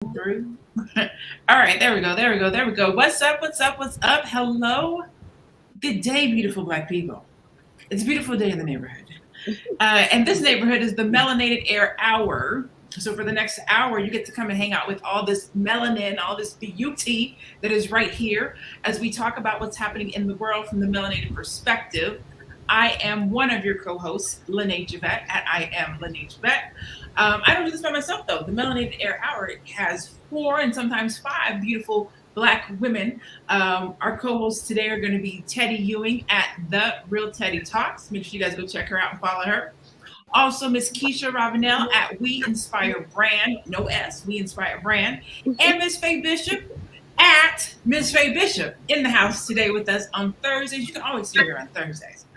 Through. All right, there we go. What's up? Hello. Good day, beautiful black people. It's a beautiful day in the neighborhood. And this neighborhood is the Melanated Air Hour. So for the next hour, you get to come and hang out with all this melanin, all this beauty that is right here as we talk about what's happening in the world from the melanated perspective. I am one of your co-hosts, Lene Javette, at I am Lene Javette. I don't do this by myself, though. The Melanated Air Hour has four and sometimes five beautiful black women. Our co-hosts today are going to be Teddy Ewing at The Real Teddy Talks. Make sure you guys go check her out and follow her. Also, Miss Keisha Ravenel at We Inspire Brand, no S, We Inspire Brand. And Miss Faye Bishop at Miss Faye Bishop in the house today with us on Thursdays. You can always see her on Thursdays.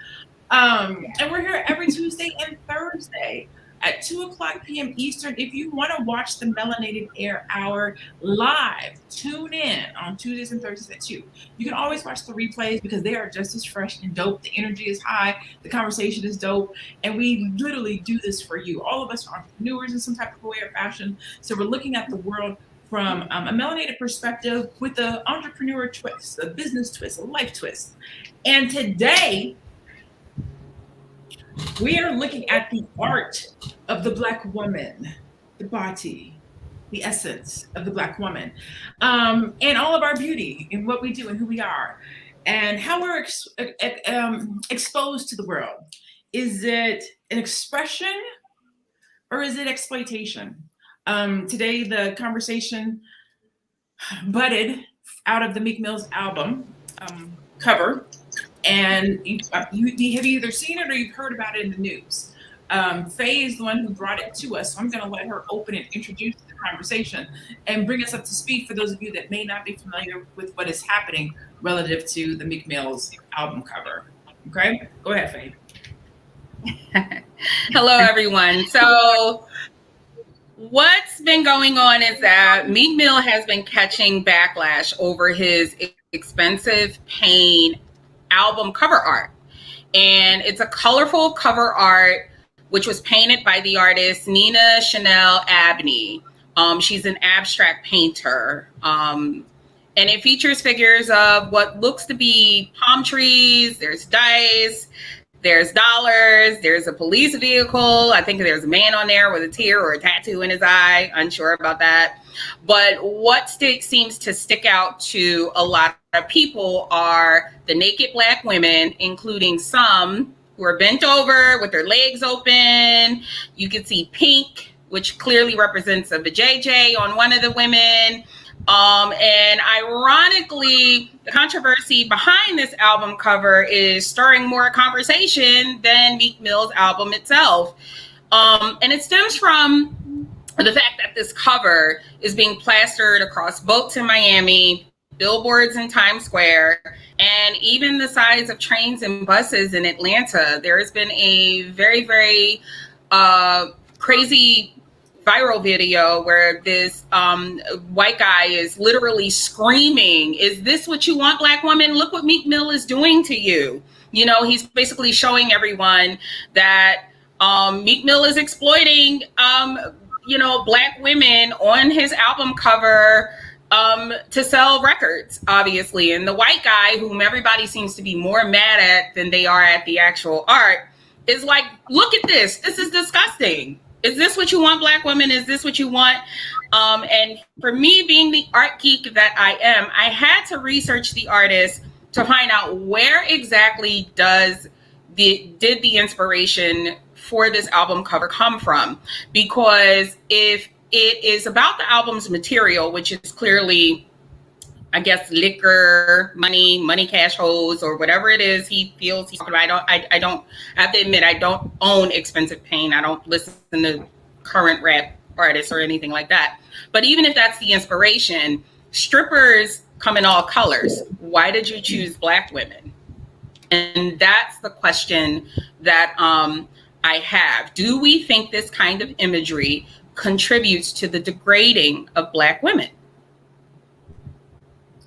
And we're here every Tuesday and Thursday at 2:00 p.m. Eastern. If you want to watch the Melanated Air Hour live, tune in on Tuesdays and Thursdays at 2. You can always watch the replays because they are just as fresh and dope. The energy is high. The conversation is dope. And we literally do this for you. All of us are entrepreneurs in some type of way or fashion. So we're looking at the world from a melanated perspective with the entrepreneur twist, a business twist, a life twist. And today, we are looking at the art of the Black woman, the body, the essence of the Black woman, and all of our beauty and what we do and who we are, and how we're exposed to the world. Is it an expression or is it exploitation? Today, the conversation budded out of the Meek Mill's album cover. And you have either seen it or you've heard about it in the news. Faye is the one who brought it to us, so I'm going to let her open and introduce the conversation and bring us up to speed for those of you that may not be familiar with what is happening relative to the Meek Mill's album cover. Okay? Go ahead, Faye. Hello, everyone. So what's been going on is that Meek Mill has been catching backlash over his expensive paint album cover art. And it's a colorful cover art, which was painted by the artist Nina Chanel Abney. She's an abstract painter. And it features figures of what looks to be palm trees. There's dice, there's dollars, there's a police vehicle. I think there's a man on there with a tear or a tattoo in his eye. Unsure about that. But what seems to stick out to a lot of people are the naked Black women, including some who are bent over with their legs open. You can see pink, which clearly represents a vajayjay on one of the women. And ironically, the controversy behind this album cover is stirring more conversation than Meek Mill's album itself. And it stems from the fact that this cover is being plastered across boats in Miami, billboards in Times Square, and even the sides of trains and buses in Atlanta. There has been a very, very crazy viral video where this white guy is literally screaming, "Is this what you want, Black woman? Look what Meek Mill is doing to you." You know, he's basically showing everyone that Meek Mill is exploiting Black women on his album cover to sell records, obviously. And the white guy, whom everybody seems to be more mad at than they are at the actual art, is like, "Look at this. This is disgusting. Is this what you want, Black women? Is this what you want?" And for me, being the art geek that I am, I had to research the artist to find out where exactly did the inspiration for this album cover come from. Because if it is about the album's material, which is clearly, I guess, liquor, money, cash hoes, or whatever it is he feels he's talking about. I have to admit, I don't own expensive paint. I don't listen to current rap artists or anything like that. But even if that's the inspiration, strippers come in all colors. Why did you choose Black women? And that's the question that I have. Do we think this kind of imagery contributes to the degrading of Black women?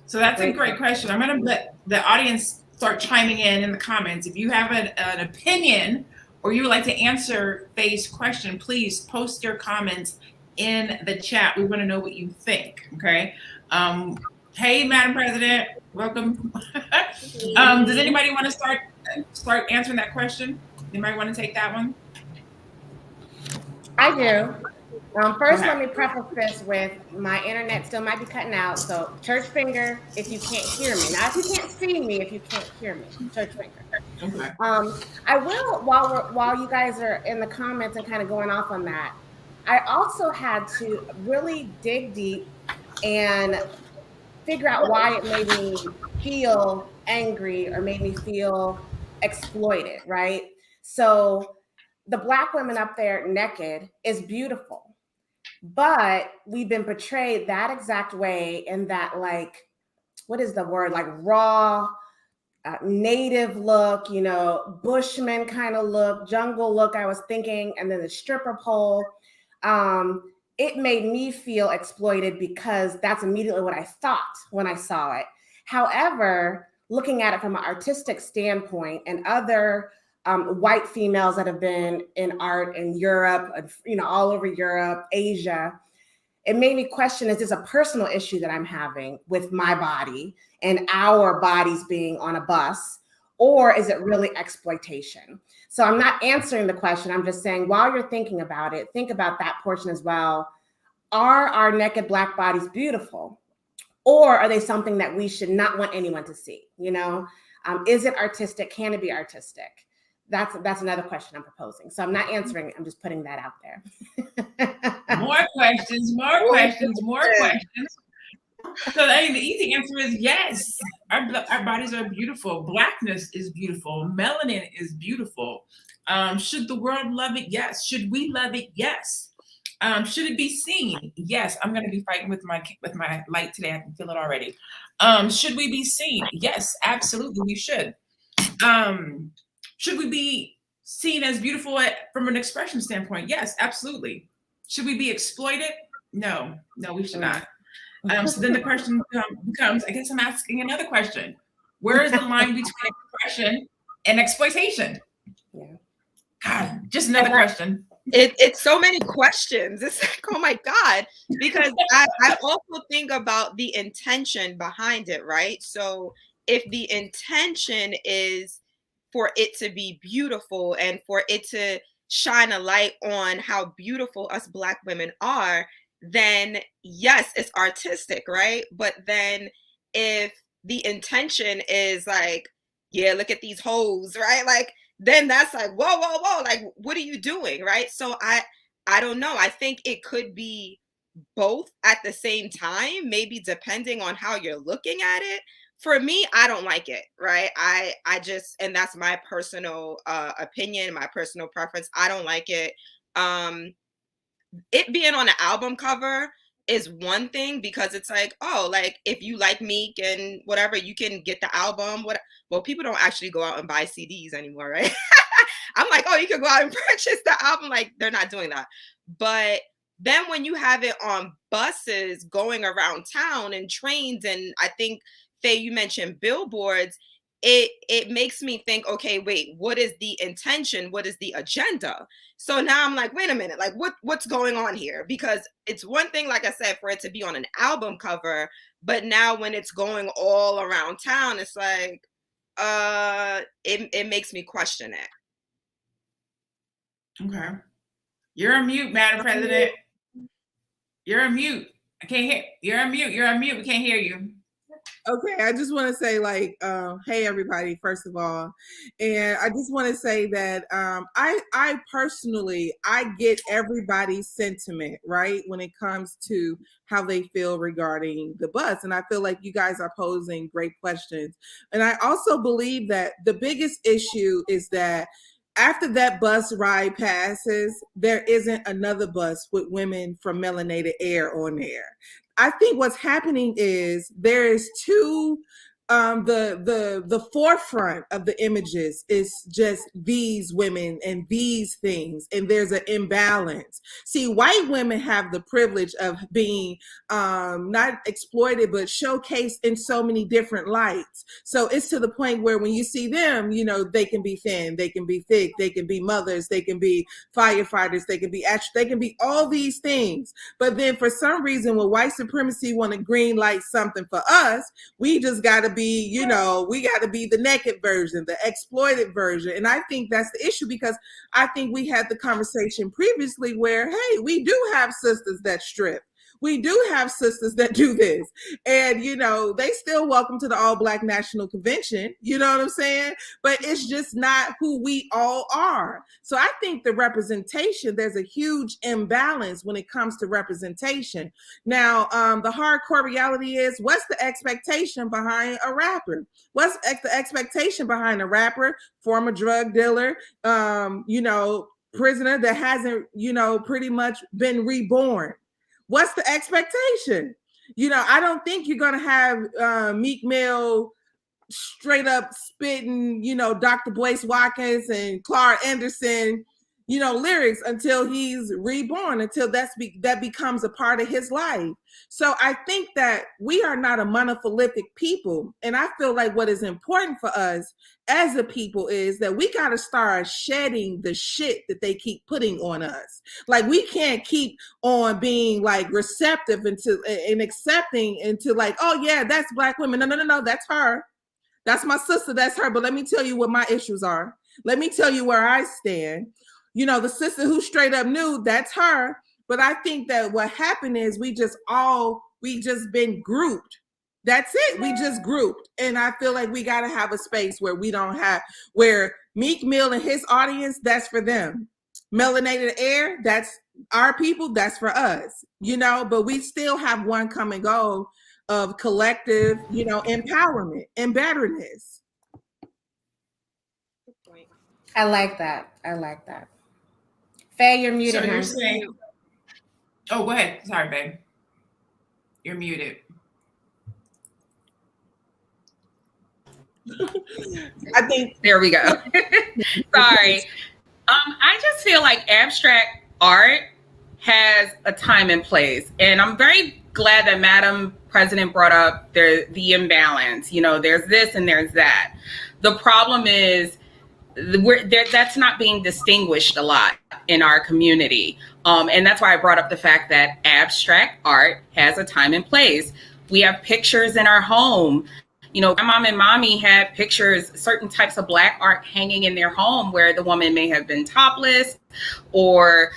So that's a great question. I'm going to let the audience start chiming in the comments. If you have an opinion or you would like to answer Faye's question, please post your comments in the chat. We want to know what you think. Okay. Hey, Madam President, welcome. Does anybody want to start answering that question? Anybody want to take that one? I do. First, let me preface this with my internet still might be cutting out. So church finger if you can't hear me. Now, if you can't see me, if you can't hear me, church finger. Okay. I will, while you guys are in the comments and kind of going off on that, I also had to really dig deep and figure out why it made me feel angry or made me feel exploited, right? So the Black women up there naked is beautiful, but we've been portrayed that exact way in that, like, what is the word? Like raw, native look, you know, bushman kind of look, jungle look, I was thinking, and then the stripper pole. It made me feel exploited because that's immediately what I thought when I saw it. However, looking at it from an artistic standpoint, and other white females that have been in art in Europe, you know, all over Europe, Asia, it made me question, is this a personal issue that I'm having with my body and our bodies being on a bus, or is it really exploitation? So I'm not answering the question. I'm just saying, while you're thinking about it, think about that portion as well. Are our naked Black bodies beautiful? Or are they something that we should not want anyone to see? You know, is it artistic? Can it be artistic? That's another question I'm proposing. So I'm not answering it. I'm just putting that out there. More questions. So the easy answer is yes. Our bodies are beautiful. Blackness is beautiful. Melanin is beautiful. Should the world love it? Yes. Should we love it? Yes. Should it be seen? Yes. I'm going to be fighting with my light today. I can feel it already. Should we be seen? Yes, absolutely. We should. Should we be seen as beautiful from an expression standpoint? Yes, absolutely. Should we be exploited? No, we should not. So then the question becomes, I guess I'm asking another question. Where is the line between expression and exploitation? Yeah. God, just another question. It's so many questions. It's like, oh my God, because I also think about the intention behind it, right? So if the intention is for it to be beautiful and for it to shine a light on how beautiful us Black women are, then yes, it's artistic, right? But then if the intention is like, yeah, look at these hoes, right? Like, then that's like, whoa, like, what are you doing, right? So I don't know. I think it could be both at the same time, maybe depending on how you're looking at it. For me, I don't like it, right? I just, and that's my personal opinion, my personal preference. I don't like it. It being on an album cover is one thing, because it's like, oh, like, if you like Meek and whatever, you can get the album. Well, people don't actually go out and buy CDs anymore, right? I'm like, oh, you can go out and purchase the album. Like, they're not doing that. But then when you have it on buses going around town and trains, and I think, Faye, you mentioned billboards, it makes me think, okay, wait, what is the intention? What is the agenda? So now I'm like, wait a minute, like what's going on here? Because it's one thing, like I said, for it to be on an album cover, but now when it's going all around town, it's like, it makes me question it. Okay. You're on mute, Madam President. You're on mute. I can't hear. You're on mute. We can't hear you. Okay, I just want to say, like, hey everybody, first of all, and I just want to say that I personally, I get everybody's sentiment, right, when it comes to how they feel regarding the bus, and I feel like you guys are posing great questions, and I also believe that the biggest issue is that after that bus ride passes, there isn't another bus with women from Melanated Air on there. I think what's happening is there is two the forefront of the images is just these women and these things, and there's an imbalance. See, white women have the privilege of being not exploited but showcased in so many different lights. So it's to the point where when you see them, you know, they can be thin, they can be thick, they can be mothers, they can be firefighters, they can be all these things. But then for some reason, when white supremacy want to green light something for us, we just got to be, you know, we got to be the naked version, the exploited version. And I think that's the issue, because I think we had the conversation previously where, hey, we do have sisters that strip. We do have sisters that do this. And, you know, they still welcome to the All Black National Convention. You know what I'm saying? But it's just not who we all are. So I think the representation, there's a huge imbalance when it comes to representation. Now, the hardcore reality is, what's the expectation behind a rapper? What's the expectation behind a rapper, former drug dealer, you know, prisoner that hasn't, you know, pretty much been reborn? What's the expectation? You know, I don't think you're going to have Meek Mill straight up spitting, you know, Dr. Boyce Watkins and Clark Anderson, you know, lyrics until he's reborn, until that becomes a part of his life. So I think that we are not a monolithic people. And I feel like what is important for us as a people is that we got to start shedding the shit that they keep putting on us. Like, we can't keep on being like receptive and accepting into like, oh yeah, that's Black women. No, that's her. That's my sister. That's her. But let me tell you what my issues are. Let me tell you where I stand. You know, the sister who straight up knew, that's her. But I think that what happened is we just been grouped. That's it. We just grouped. And I feel like we got to have a space where where Meek Mill and his audience, that's for them. Melanated Air, that's our people, that's for us. You know, but we still have one come and go of collective, you know, empowerment and betterness. I like that. Faye, you're muted. So you're saying, oh, go ahead. Sorry, babe. You're muted. I think there we go. Sorry. I just feel like abstract art has a time and place. And I'm very glad that Madam President brought up the imbalance. You know, there's this and there's that. The problem is that's not being distinguished a lot in our community. And that's why I brought up the fact that abstract art has a time and place. We have pictures in our home. You know, my mom and mommy had pictures, certain types of Black art hanging in their home where the woman may have been topless, or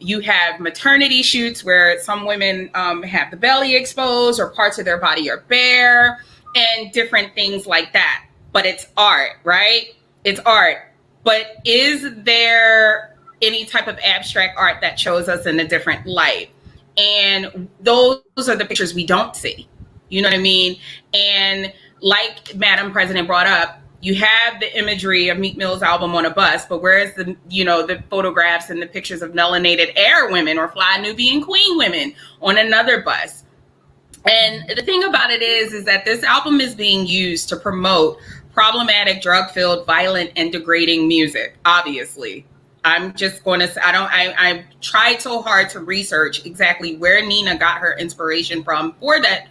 you have maternity shoots where some women have the belly exposed or parts of their body are bare, and different things like that. But it's art, right? It's art. But is there any type of abstract art that shows us in a different light? And those are the pictures we don't see. You know what I mean? And like Madam President brought up, you have the imagery of Meek Mill's album on a bus, but where's the photographs and the pictures of melanated air women or fly Nubian queen women on another bus? And the thing about it is that this album is being used to promote problematic, drug-filled, violent, and degrading music, obviously. I'm just going to say, I tried so hard to research exactly where Nina got her inspiration from for that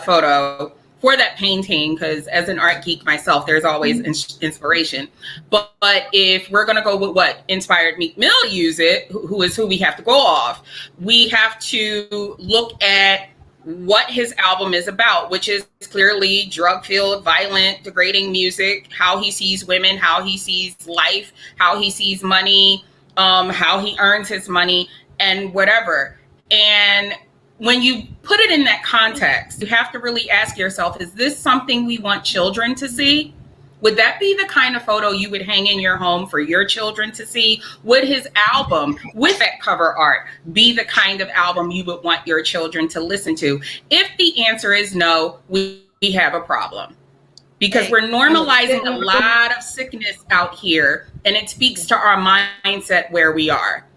photo, for that painting, because as an art geek myself, there's always inspiration. But if we're going to go with what inspired Meek Mill use it, who is who we have to go off, we have to look at what his album is about, which is clearly drug-filled, violent, degrading music, how he sees women, how he sees life, how he sees money, how he earns his money, and whatever. And when you put it in that context, you have to really ask yourself, is this something we want children to see? Would that be the kind of photo you would hang in your home for your children to see? Would his album with that cover art be the kind of album you would want your children to listen to? If the answer is no, we have a problem. Because we're normalizing a lot of sickness out here, and it speaks to our mindset where we are.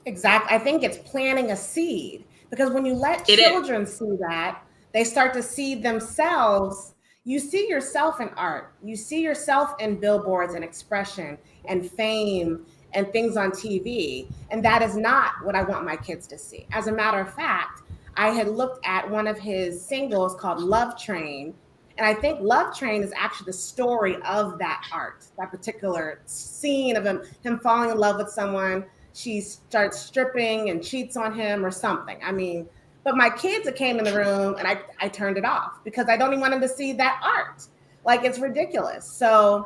Exactly. I think it's planting a seed, because when you let children see that, They start to see themselves. You see yourself in art. You see yourself in billboards and expression and fame and things on TV. And that is not what I want my kids to see. As a matter of fact, I had looked at one of his singles called Love Train. And I think Love Train is actually the story of that art, that particular scene of him falling in love with someone. She starts stripping and cheats on him or something. I mean, but my kids that came in the room and I turned it off because I don't even want them to see that art. Like, it's ridiculous. So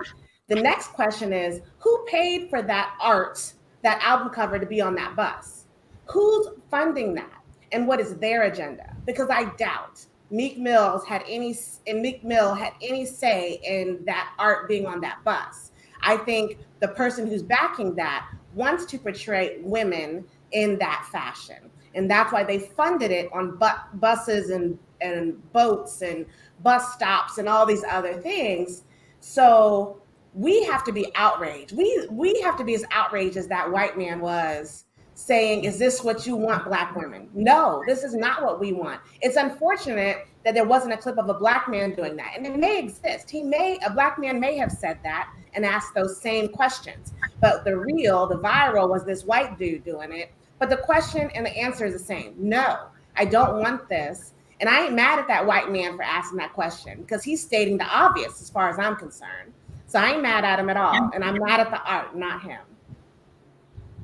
the next question is, who paid for that art, that album cover to be on that bus? Who's funding that? And what is their agenda? Because I doubt Meek Mill had any say in that art being on that bus. I think the person who's backing that wants to portray women in that fashion. And that's why they funded it on buses and boats and bus stops and all these other things. So we have to be outraged. We have to be as outraged as that white man was, saying, is this what you want, Black women? No, this is not what we want. It's unfortunate that there wasn't a clip of a Black man doing that. And it may exist. A Black man may have said that and asked those same questions. But the viral was this white dude doing it. But the question and the answer is the same. No, I don't want this. And I ain't mad at that white man for asking that question because he's stating the obvious as far as I'm concerned. So I ain't mad at him at all. And I'm mad at the art, not him.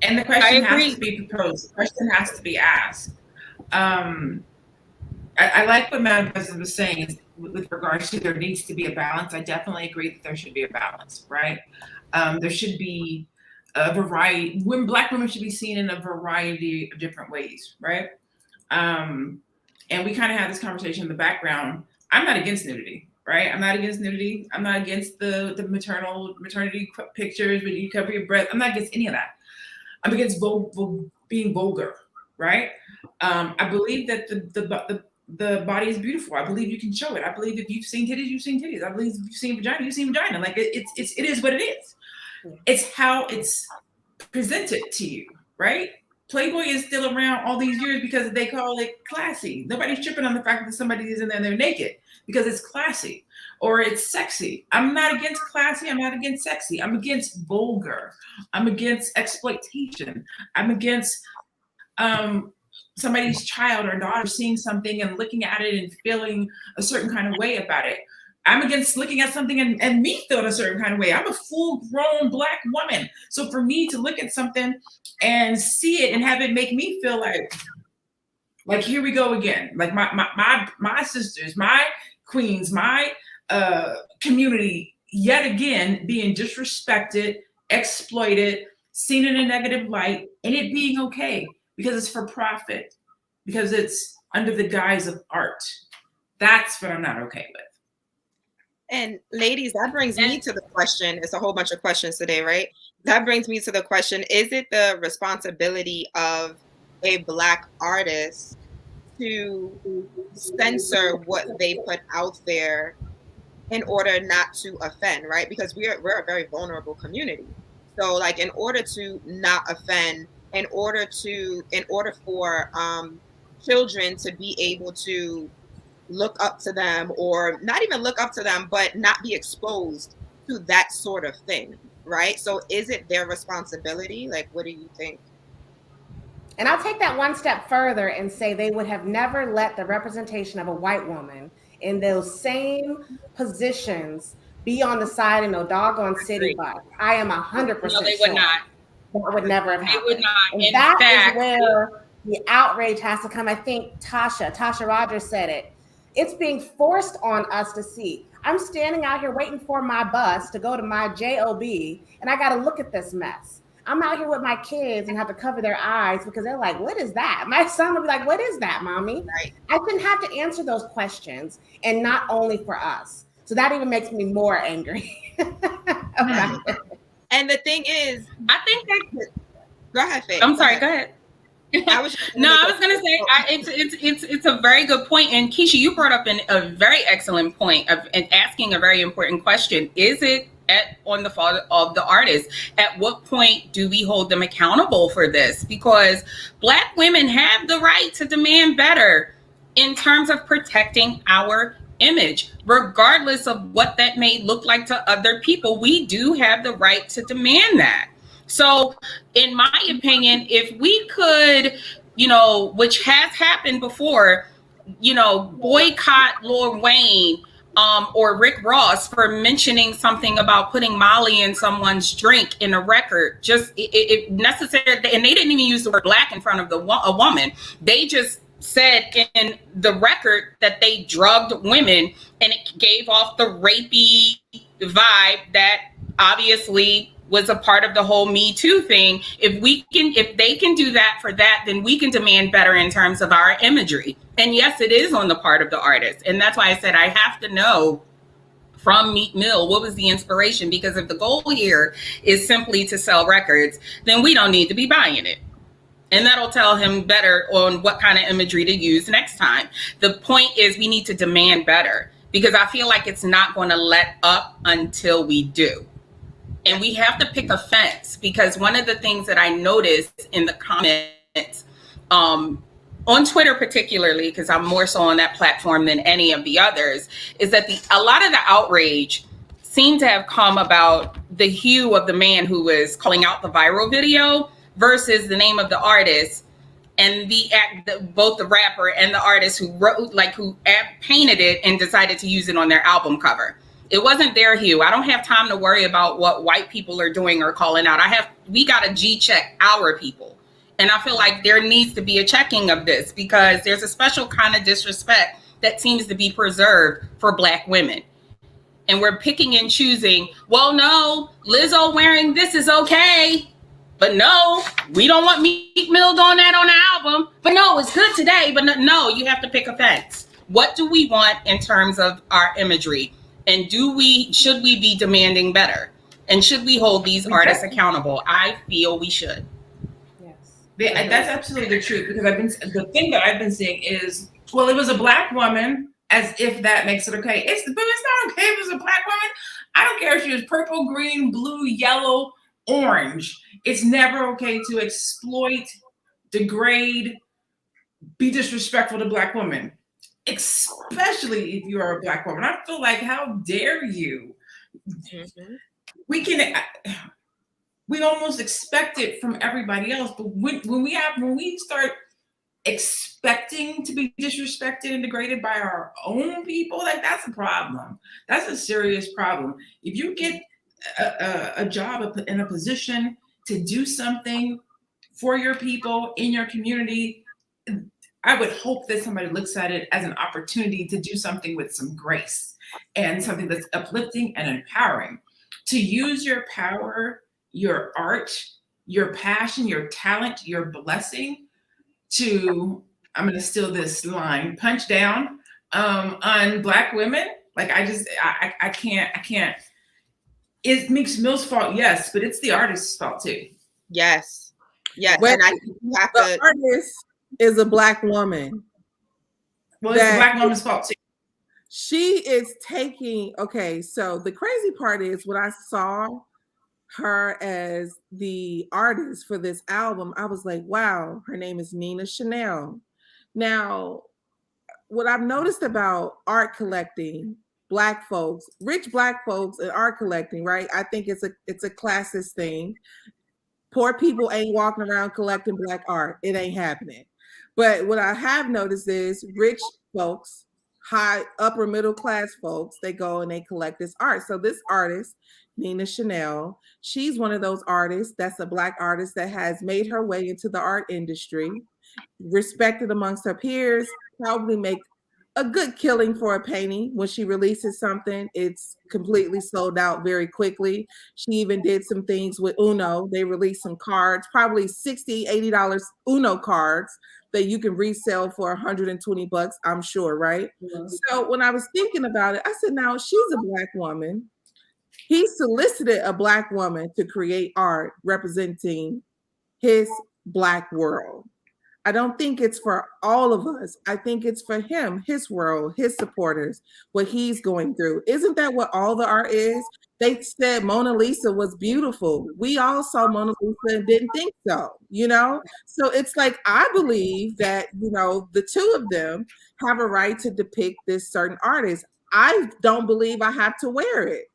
And the question has to be proposed. The question has to be asked. I like what Madam President was saying with regards to there needs to be a balance. I definitely agree that there should be a balance, right? There should be a variety. Black women should be seen in a variety of different ways, right? And we kind of had this conversation in the background. I'm not against nudity, right? I'm not against nudity. I'm not against the maternity pictures where you cover your breast. I'm not against any of that. I'm against being vulgar, right? I believe that the body is beautiful. I believe you can show it. I believe if you've seen titties, you've seen titties. I believe if you've seen vagina, you've seen vagina. Like it is what it is. It's how it's presented to you, right? Playboy is still around all these years because they call it classy. Nobody's tripping on the fact that somebody is in there and they're naked because it's classy or it's sexy. I'm not against classy. I'm not against sexy. I'm against vulgar. I'm against exploitation. I'm against somebody's child or daughter seeing something and looking at it and feeling a certain kind of way about it. I'm against looking at something and me feeling a certain kind of way. I'm a full-grown Black woman. So for me to look at something and see it and have it make me feel like here we go again. Like my sisters, my queens, my community, yet again being disrespected, exploited, seen in a negative light, and it being okay because it's for profit, because it's under the guise of art. That's what I'm not okay with. And ladies, that brings me to the question. It's a whole bunch of questions today, right? That brings me to the question, is it the responsibility of a Black artist to censor what they put out there in order not to offend, right? Because we're a very vulnerable community. So like in order to not offend, in order for children to be able to look up to them, or not even look up to them, but not be exposed to that sort of thing, right? So is it their responsibility? Like, what do you think? And I'll take that one step further and say they would have never let the representation of a white woman in those same positions be on the side in no doggone city bus. I am 100% No, they sure would not. That would never have happened. They would not. And In that fact, is where the outrage has to come. I think Tasha Rogers said it. It's being forced on us to see. I'm standing out here waiting for my bus to go to my JOB, and I got to look at this mess. I'm out here with my kids and have to cover their eyes because they're like, what is that? My son will be like, what is that, mommy? Right. I shouldn't have to answer those questions, and not only for us. So that even makes me more angry about it. And the thing is, I think that. Go ahead, Faye. I'm sorry. Go ahead. I was gonna say it's a very good point, and Keisha, you brought up a very excellent point and asking a very important question. Is it on the fault of the artist? At what point do we hold them accountable for this? Because Black women have the right to demand better in terms of protecting our image, regardless of what that may look like to other people. We do have the right to demand that. So, in my opinion, if we could, which has happened before, boycott Lil Wayne or Rick Ross for mentioning something about putting Molly in someone's drink in a record, just it necessary, and they didn't even use the word black in front of a woman. They just said in the record that they drugged women, and it gave off the rapey vibe that obviously was a part of the whole Me Too thing. If they can do that for that, then we can demand better in terms of our imagery. And yes, it is on the part of the artist. And that's why I said I have to know from Meek Mill what was the inspiration, because if the goal here is simply to sell records, then we don't need to be buying it. And that'll tell him better on what kind of imagery to use next time. The point is we need to demand better, because I feel like it's not going to let up until we do. And we have to pick a fence, because one of the things that I noticed in the comments on Twitter particularly, because I'm more so on that platform than any of the others, is that a lot of the outrage seemed to have come about the hue of the man who was calling out the viral video versus the name of the artist and both the rapper and the artist who painted it and decided to use it on their album cover. It wasn't their hue. I don't have time to worry about what white people are doing or calling out. We got to G-check our people. And I feel like there needs to be a checking of this, because there's a special kind of disrespect that seems to be preserved for Black women. And we're picking and choosing, well, no, Lizzo wearing this is okay. But no, we don't want Meek Mill doing that on the album. But no, it's good today. But no, you have to pick a fence. What do we want in terms of our imagery? And should we be demanding better? And should we hold these artists accountable? I feel we should. Yes. That's absolutely the truth, because the thing that I've been seeing is, well, it was a Black woman, as if that makes it okay. But it's not okay if it was a Black woman. I don't care if she was purple, green, blue, yellow, orange. It's never okay to exploit, degrade, be disrespectful to Black women, especially if you are a Black woman. I feel like, how dare you? Mm-hmm. We almost expect it from everybody else, but when we start expecting to be disrespected and degraded by our own people, like, that's a problem. That's a serious problem. If you get a job in a position to do something for your people in your community, I would hope that somebody looks at it as an opportunity to do something with some grace and something that's uplifting and empowering. To use your power, your art, your passion, your talent, your blessing to, I'm going to steal this line, punch down on Black women. Like, I can't. It's Meek Mill's fault, yes, but it's the artist's fault too. Yes. And I think you have the artist is a Black woman. Well, it's the Black woman's fault too. She is taking, okay, so the crazy part is, when I saw her as the artist for this album, I was like, wow, her name is Nina Chanel. Now, what I've noticed about art collecting, Black folks, rich Black folks and art collecting, right? I think it's a classist thing. Poor people ain't walking around collecting Black art. It ain't happening. But what I have noticed is rich folks, high upper middle class folks, they go and they collect this art. So this artist, Nina Chanel, she's one of those artists that's a Black artist that has made her way into the art industry, respected amongst her peers, probably make a good killing for a penny. When she releases something, it's completely sold out very quickly. She even did some things with Uno. They released some cards, probably $60, $80 Uno cards that you can resell for $120, I'm sure, right? Mm-hmm. So when I was thinking about it, I said, now she's a Black woman. He solicited a Black woman to create art representing his Black world. I don't think it's for all of us. I think it's for him, his world, his supporters, what he's going through. Isn't that what all the art is? They said Mona Lisa was beautiful. We all saw Mona Lisa and didn't think so, you know? So it's like, I believe that, you know, the two of them have a right to depict this certain artist. I don't believe I have to wear it.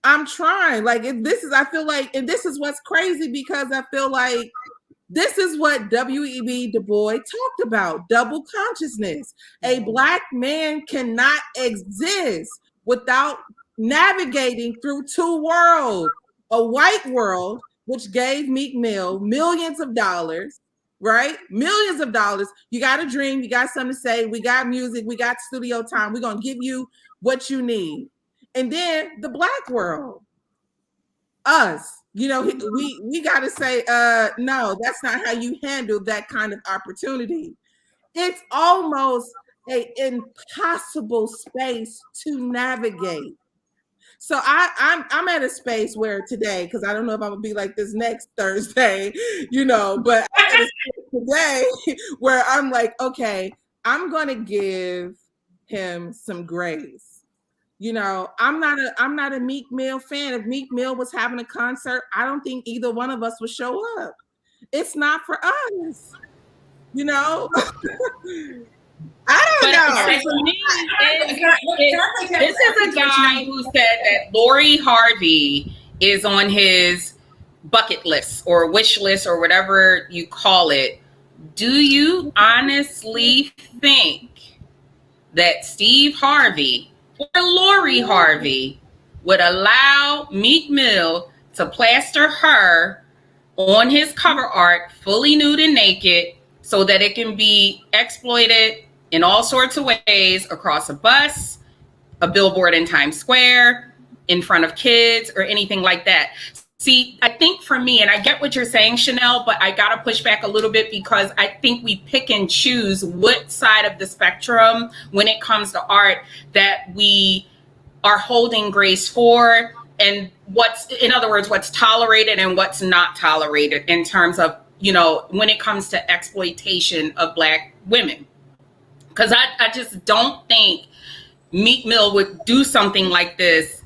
I'm trying. Like, this is, I feel like, and this is what's crazy, because I feel like this is what W.E.B. Du Bois talked about, double consciousness. A Black man cannot exist without navigating through two worlds. A white world, which gave Meek Mill millions of dollars, right? Millions of dollars. You got a dream, you got something to say, we got music, we got studio time, we're going to give you what you need. And then the Black world, us, you know, we got to say, no, that's not how you handle that kind of opportunity. It's almost an impossible space to navigate. So I'm at a space where today, because I don't know if I'm gonna be like this next Thursday, you know, but I'm at a space today where I'm like, okay, I'm gonna give him some grace. You know, I'm not a Meek Mill fan. If Meek Mill was having a concert, I don't think either one of us would show up. It's not for us, you know. I don't know. For me, this is a guy who said that Lori Harvey is on his bucket list or wish list or whatever you call it. Do you honestly think that Steve Harvey or Lori Harvey would allow Meek Mill to plaster her on his cover art fully nude and naked so that it can be exploited in all sorts of ways across a bus, a billboard in Times Square, in front of kids, or anything like that? See, I think for me, and I get what you're saying, Chanel, but I got to push back a little bit, because I think we pick and choose what side of the spectrum when it comes to art that we are holding grace for, and what's, in other words, what's tolerated and what's not tolerated in terms of, you know, when it comes to exploitation of Black women. Because I just don't think Meek Mill would do something like this,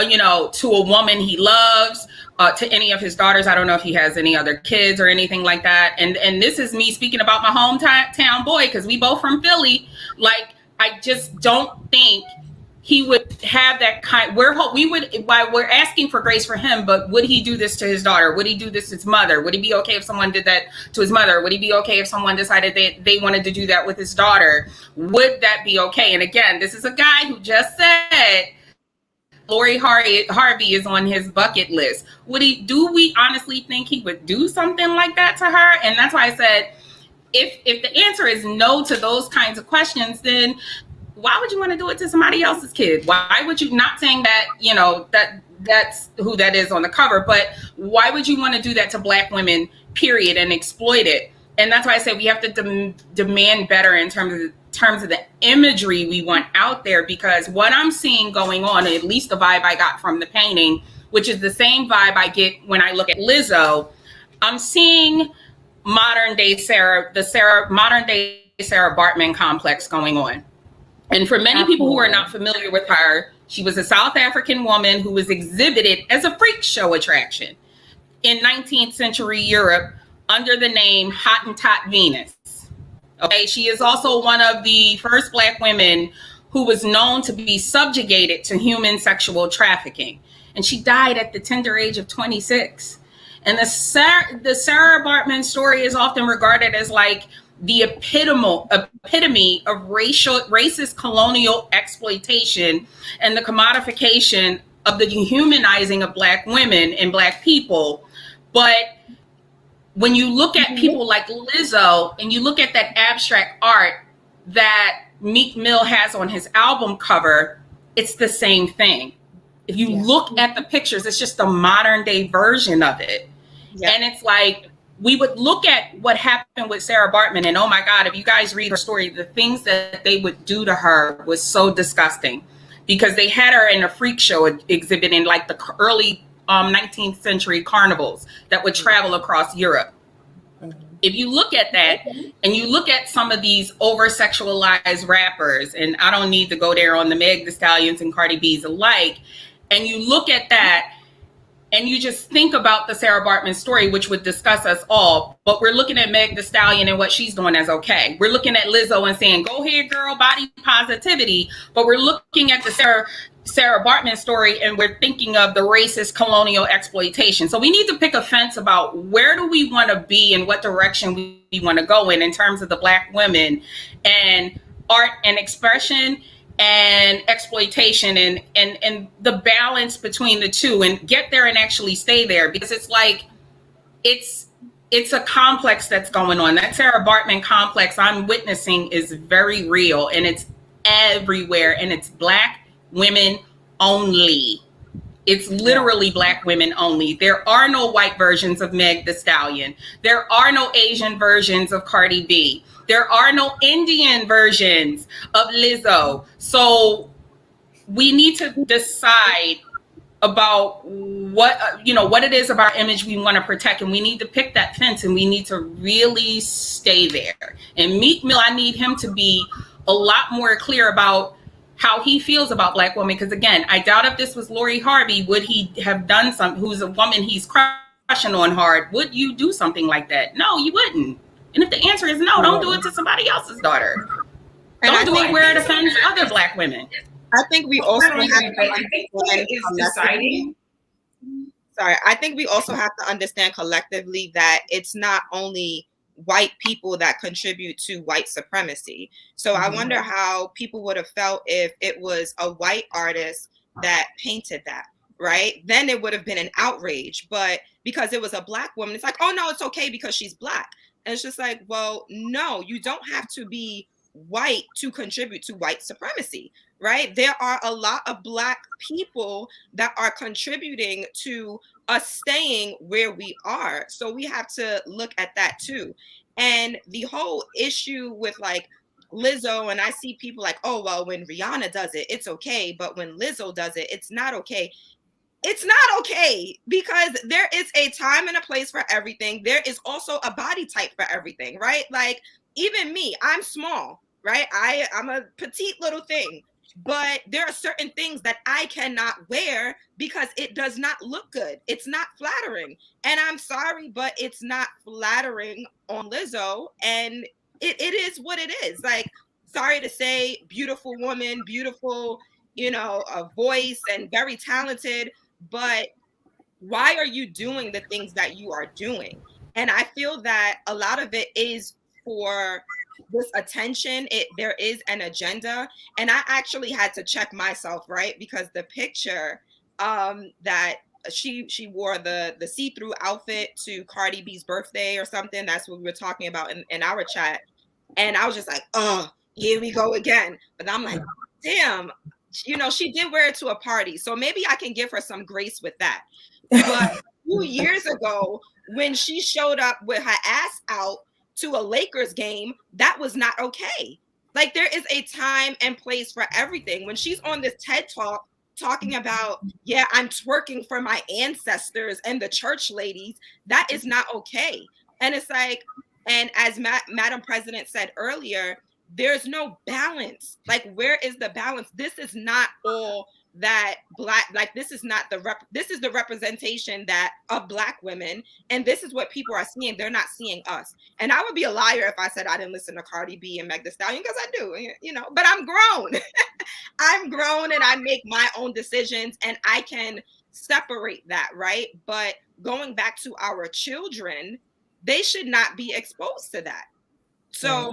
you know, to a woman he loves, to any of his daughters. I don't know if he has any other kids or anything like that. And this is me speaking about my hometown boy, because we both from Philly. Like, I just don't think he would have that kind. Why we're asking for grace for him, but would he do this to his daughter? Would he do this to his mother? Would he be okay if someone did that to his mother? Would he be okay if someone decided they wanted to do that with his daughter? Would that be okay? And again, this is a guy who just said Lori Harvey is on his bucket list. Do we honestly think he would do something like that to her? And that's why I said, if the answer is no to those kinds of questions, then why would you want to do it to somebody else's kid? Why would you, not saying that, you know, that's who that is on the cover, but why would you want to do that to Black women, period, and exploit it? And that's why I say we have to demand better in terms of the imagery we want out there, because what I'm seeing going on, at least the vibe I got from the painting, which is the same vibe I get when I look at Lizzo, I'm seeing modern day Sarah Bartmann complex going on. And for many people who are not familiar with her, she was a South African woman who was exhibited as a freak show attraction in 19th century Europe under the name Hottentot Venus. Okay, she is also one of the first Black women who was known to be subjugated to human sexual trafficking. And she died at the tender age of 26. And the Sarah Bartmann story is often regarded as like the epitome of racist colonial exploitation and the commodification of the dehumanizing of Black women and Black people. But when you look at people like Lizzo and you look at that abstract art that Meek Mill has on his album cover, it's the same thing. If you look at the pictures, it's just a modern day version of it. Yeah. And it's like, we would look at what happened with Sarah Bartmann, and oh my God, if you guys read her story, the things that they would do to her was so disgusting, because they had her in a freak show exhibit in like the early 19th century carnivals that would travel across Europe. if you look at that and you look at some of these over sexualized rappers, and I don't need to go there on the Meg Thee Stallions and Cardi B's alike, and you look at that and you just think about the Sarah Bartmann story, which would discuss us all, but we're looking at Meg Thee Stallion and what she's doing as okay. We're looking at Lizzo and saying, go ahead, girl, body positivity. But we're looking at the Sarah Bartmann story and we're thinking of the racist colonial exploitation. So we need to pick a fence about where do we want to be and what direction we want to go in terms of the Black women and art and expression and exploitation and the balance between the two, and get there and actually stay there, because it's like it's a complex that's going on. That Sarah Bartmann complex I'm witnessing is very real, and it's everywhere, and it's Black women only. It's literally Black women only. There are no white versions of Meg Thee Stallion. There are no Asian versions of Cardi B. There are no Indian versions of Lizzo. So we need to decide about what it is about our image we want to protect, and we need to pick that fence, and we need to really stay there. And Meek Mill, I need him to be a lot more clear about how he feels about Black women, because again, I doubt if this was Lori Harvey, would he have done something, who's a woman he's crushing on hard, would you do something like that? No, you wouldn't. And if the answer is no, don't do it to somebody else's daughter. Don't do it where it offends other Black women. I think we also have to understand collectively that it's not only white people that contribute to white supremacy. So I wonder how people would have felt if it was a white artist that painted that, right? Then it would have been an outrage. But because it was a Black woman, it's like, oh no, it's okay because she's Black. And it's just like, well, no, you don't have to be white to contribute to white supremacy, right? There are a lot of Black people that are contributing to us staying where we are. So we have to look at that too. And the whole issue with like Lizzo, and I see people like, oh, well, when Rihanna does it, it's okay. But when Lizzo does it, it's not okay. It's not okay, because there is a time and a place for everything. There is also a body type for everything, right? Like even me, I'm small, right? I'm a petite little thing, but there are certain things that I cannot wear because it does not look good. It's not flattering. And I'm sorry, but it's not flattering on Lizzo. And it is what it is. Like, sorry to say, beautiful woman, beautiful, a voice and very talented. But why are you doing the things that you are doing? And I feel that a lot of it is for this attention. There is an agenda. And I actually had to check myself, right? Because the picture that she wore the see-through outfit to Cardi B's birthday or something, that's what we were talking about in our chat. And I was just like, oh, here we go again. But I'm like, damn, she did wear it to a party. So maybe I can give her some grace with that. But a few years ago, when she showed up with her ass out to a Lakers game, that was not okay. Like, there is a time and place for everything. When she's on this TED Talk talking about, yeah, I'm twerking for my ancestors and the church ladies, that is not okay. And it's like, and as Madam President said earlier, there's no balance. Like, where is the balance? This is not all that Black, like, this is not this is the representation of Black women. And this is what people are seeing. They're not seeing us. And I would be a liar if I said I didn't listen to Cardi B and Meg Thee Stallion, because I do, but I'm grown. I'm grown and I make my own decisions and I can separate that, right? But going back to our children, they should not be exposed to that. So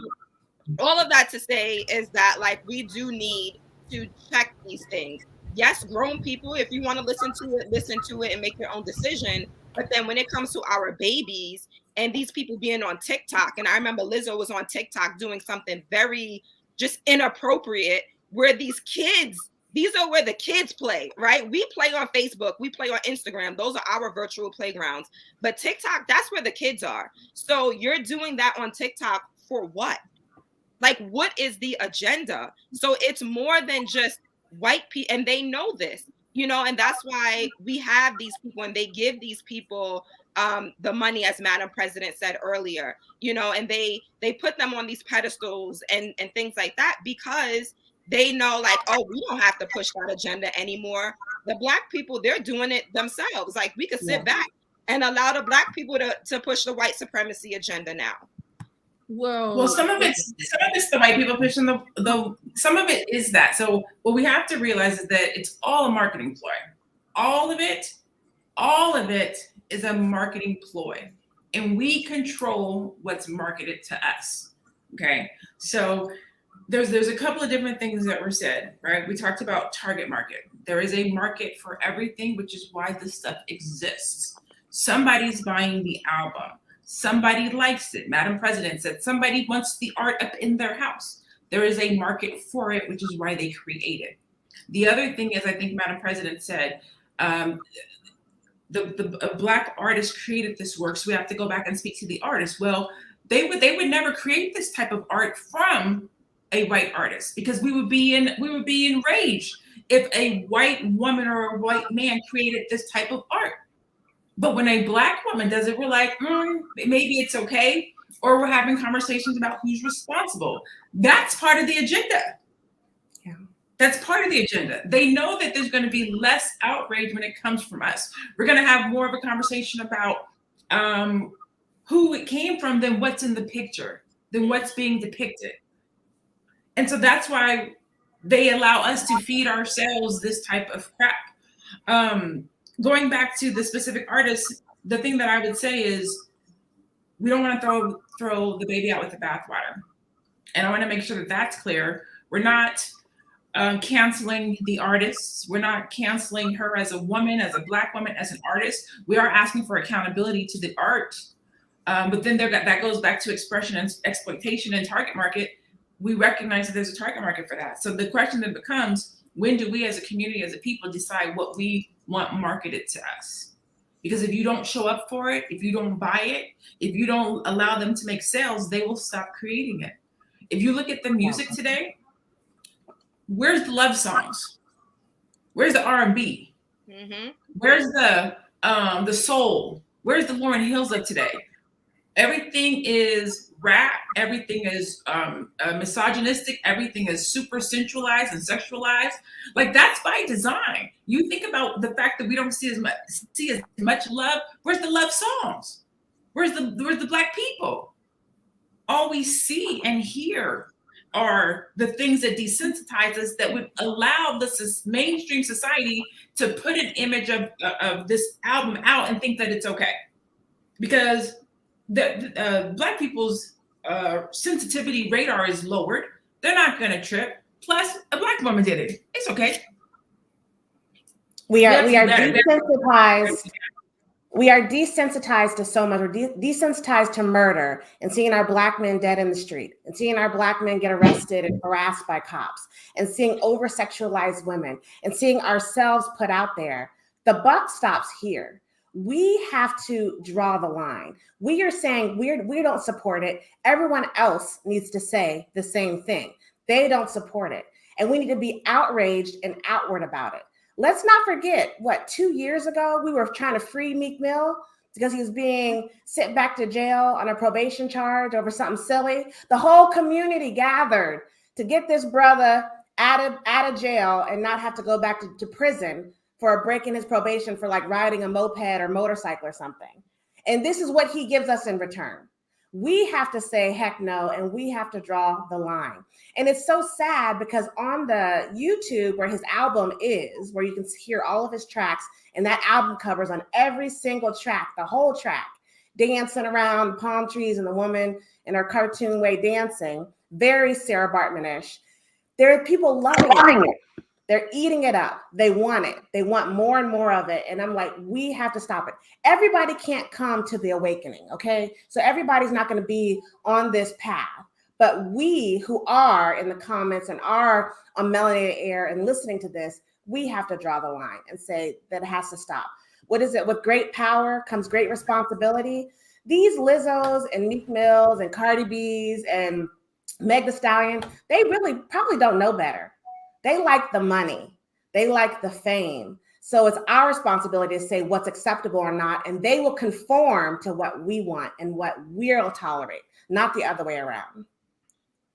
all of that to say is that, like, we do need to check these things. Yes, grown people, if you want to listen to it and make your own decision. But then when it comes to our babies and these people being on TikTok, and I remember Lizzo was on TikTok doing something very just inappropriate, where these are where the kids play, right? We play on Facebook, we play on Instagram. Those are our virtual playgrounds. But TikTok, that's where the kids are. So you're doing that on TikTok for what? Like, what is the agenda? So it's more than just white people, and they know this. you know, and that's why we have these people and they give these people the money, as Madam President said earlier, you know, and they put them on these pedestals and things like that, because they know, like, oh, we don't have to push that agenda anymore. The Black people, they're doing it themselves. Like, we could sit back and allow the Black people to push the white supremacy agenda now. Well, some of it's the white people pushing the some of it is that. So what we have to realize is that it's all a marketing ploy. All of it is a marketing ploy, and we control what's marketed to us. Okay, so there's a couple of different things that were said, right? We talked about target market. There is a market for everything, which is why this stuff exists. Somebody's buying the album. Somebody likes it. Madam President said somebody wants the art up in their house. There is a market for it, which is why they create it. The other thing is, I think Madam President said, the Black artist created this work, so we have to go back and speak to the artist. Well, they would never create this type of art from a white artist, because we would be enraged if a white woman or a white man created this type of art. But when a Black woman does it, we're like, maybe it's okay. Or we're having conversations about who's responsible. That's part of the agenda. Yeah. That's part of the agenda. They know that there's going to be less outrage when it comes from us. We're going to have more of a conversation about who it came from than what's in the picture, than what's being depicted. And so that's why they allow us to feed ourselves this type of crap. Going back to the specific artists, the thing that I would say is we don't want to throw the baby out with the bathwater. And I want to make sure that that's clear. We're not canceling the artists. We're not canceling her as a woman, as a Black woman, as an artist. We are asking for accountability to the art. But then that goes back to expression and exploitation and target market. We recognize that there's a target market for that. So the question then becomes, when do we as a community, as a people, decide what we want marketed to us? Because if you don't show up for it, if you don't buy it, if you don't allow them to make sales, they will stop creating it. If you look at the music today, where's the love songs? Where's the R&B? Mm-hmm. Where's the soul? Where's the Lauryn Hills of today? Everything is rap. Everything is misogynistic. Everything is super sensualized and sexualized. Like, that's by design. You think about the fact that we don't see as much love. Where's the love songs? Where's the Black people? All we see and hear are the things that desensitize us, that would allow the mainstream society to put an image of this album out and think that it's okay. Because the Black people's sensitivity radar is lowered. They're not going to trip. Plus, a Black woman did it. It's okay. We are desensitized. We are desensitized to so much. We're desensitized to murder and seeing our Black men dead in the street, and seeing our Black men get arrested and harassed by cops, and seeing over-sexualized women, and seeing ourselves put out there. The buck stops here. We have to draw the line. We are saying we don't support it. Everyone else needs to say the same thing. They don't support it. And we need to be outraged and outward about it. Let's not forget, 2 years ago, we were trying to free Meek Mill because he was being sent back to jail on a probation charge over something silly. The whole community gathered to get this brother out of jail and not have to go back to prison for breaking his probation for like riding a moped or motorcycle or something. And this is what he gives us in return. We have to say heck no, and we have to draw the line. And it's so sad because on the YouTube where his album is, where you can hear all of his tracks, and that album covers on every single track, the whole track, dancing around palm trees and the woman in her cartoon way dancing, very Sarah Bartmann-ish. There are people loving it. They're eating it up. They want it. They want more and more of it. And I'm like, we have to stop it. Everybody can't come to the awakening, okay? So everybody's not going to be on this path. But we who are in the comments and are on Melanated Air and listening to this, we have to draw the line and say that it has to stop. What is it? With great power comes great responsibility. These Lizzos and Meek Mills and Cardi B's and Meg Thee Stallion, they really probably don't know better. They like the money. They like the fame. So it's our responsibility to say what's acceptable or not, and they will conform to what we want and what we'll tolerate, not the other way around.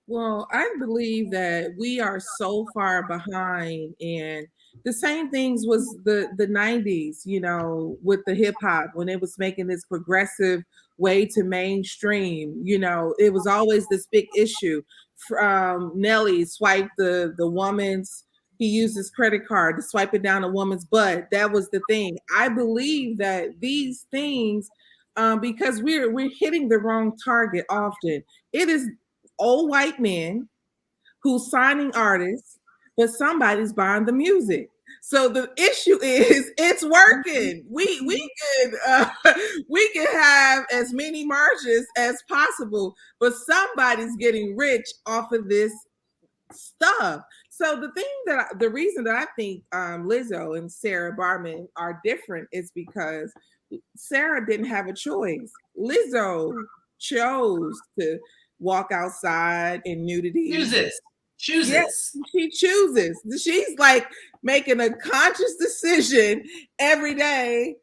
Well, I believe that we are so far behind, and the same things was the 90s, you know, with the hip hop when it was making this progressive way to mainstream. You know, it was always this big issue. Nelly swiped the woman's. He used his credit card to swipe it down a woman's butt. That was the thing. I believe that these things, because we're hitting the wrong target often. It is old white men who's signing artists, but somebody's buying the music. So the issue is it's working. We can have as many marches as possible, but somebody's getting rich off of this stuff. So the reason that I think Lizzo and Sarah Bartmann are different is because Sarah didn't have a choice. Lizzo chose to walk outside in nudity. Chooses. Yes, she chooses. She's like making a conscious decision every day.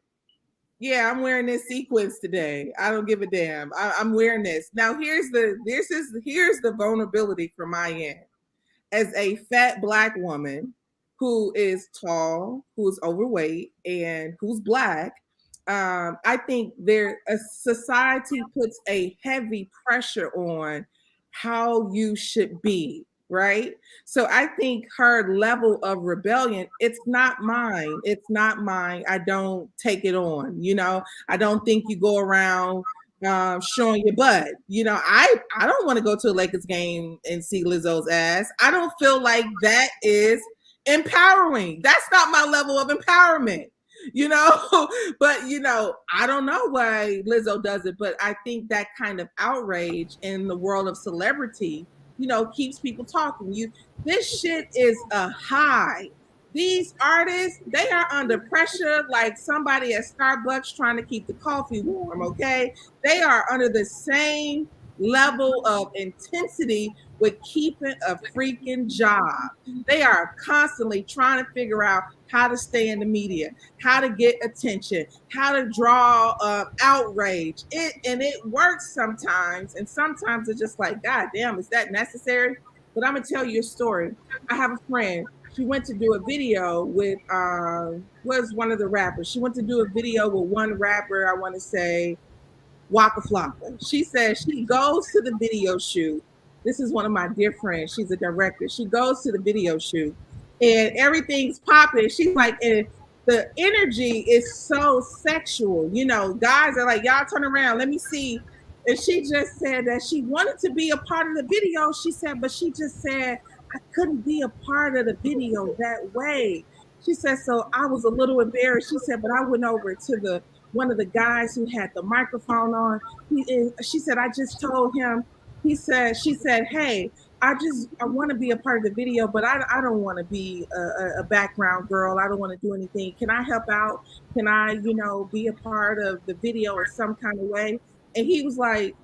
Yeah, I'm wearing this sequence today. I don't give a damn. I'm wearing this. Now here's the vulnerability from my end. As a fat Black woman who is tall, who's overweight, and who's Black, I think a society puts a heavy pressure on how you should be, right? So I think her level of rebellion, it's not mine. It's not mine. I don't take it on. You know, I don't think you go around showing your butt. You know, I don't want to go to a Lakers game and see Lizzo's ass. I don't feel like that is empowering. That's not my level of empowerment, you know. But you know, I don't know why Lizzo does it, but I think that kind of outrage in the world of celebrity, you know, keeps people talking. This shit is a high. These artists, they are under pressure like somebody at Starbucks trying to keep the coffee warm, okay? They are under the same level of intensity with keeping a freaking job. They are constantly trying to figure out how to stay in the media, how to get attention, how to draw outrage. It works sometimes, and sometimes it's just like, God damn, is that necessary? But I'm gonna tell you a story. I have a friend. She went to do a video with was one of the rappers. She went to do a video with one rapper, I want to say Waka Flocka. She says she goes to the video shoot. This is one of my dear friends. She's a director. She goes to the video shoot and everything's popping. She's like, and the energy is so sexual. You know, guys are like, y'all turn around, let me see. And she just said that she wanted to be a part of the video. She said, but she just said, I couldn't be a part of the video that way. She said, so I was a little embarrassed. She said, but I went over to one of the guys who had the microphone on. She said, I just told him, she said, hey, I want to be a part of the video, but I don't want to be a background girl. I don't want to do anything. Can I help out? Can I, be a part of the video in some kind of way? And he was like,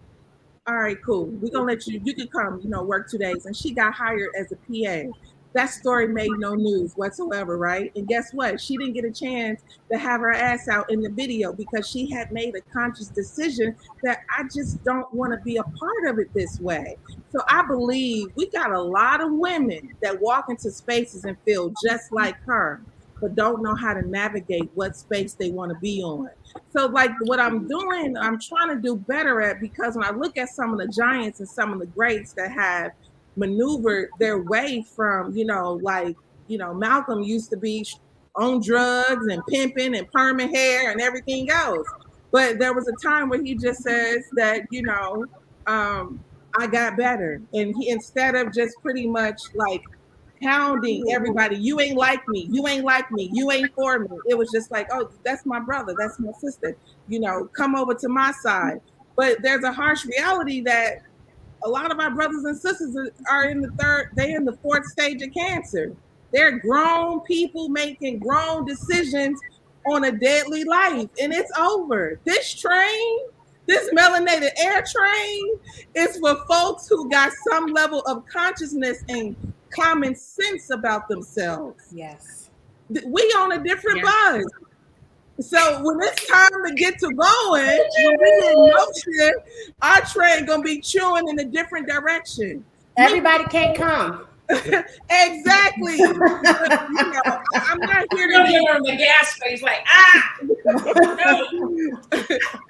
all right, cool. We're going to let you can come, work 2 days. And she got hired as a PA. That story made no news whatsoever, right? And guess what? She didn't get a chance to have her ass out in the video because she had made a conscious decision that I just don't want to be a part of it this way. So I believe we got a lot of women that walk into spaces and feel just like her, but don't know how to navigate what space they want to be on. So like what I'm doing, I'm trying to do better at, because when I look at some of the giants and some of the greats that have maneuvered their way from, Malcolm used to be on drugs and pimping and perming hair and everything else. But there was a time where he just says that, I got better. And he, instead of just pretty much like hounding everybody, you ain't like me, you ain't like me, you ain't for me. It was just like, oh, that's my brother, that's my sister, come over to my side. But there's a harsh reality that a lot of our brothers and sisters are in the fourth stage of cancer. They're grown people making grown decisions on a deadly life, and it's over. This train, this melanated air train, is for folks who got some level of consciousness and common sense about themselves. Yes. we on a different buzz. So when it's time to get to going, when we in motion, our train gonna be chewing in a different direction. Everybody can't come. Exactly. But, you know, I'm not here You're to giving her the gas face, like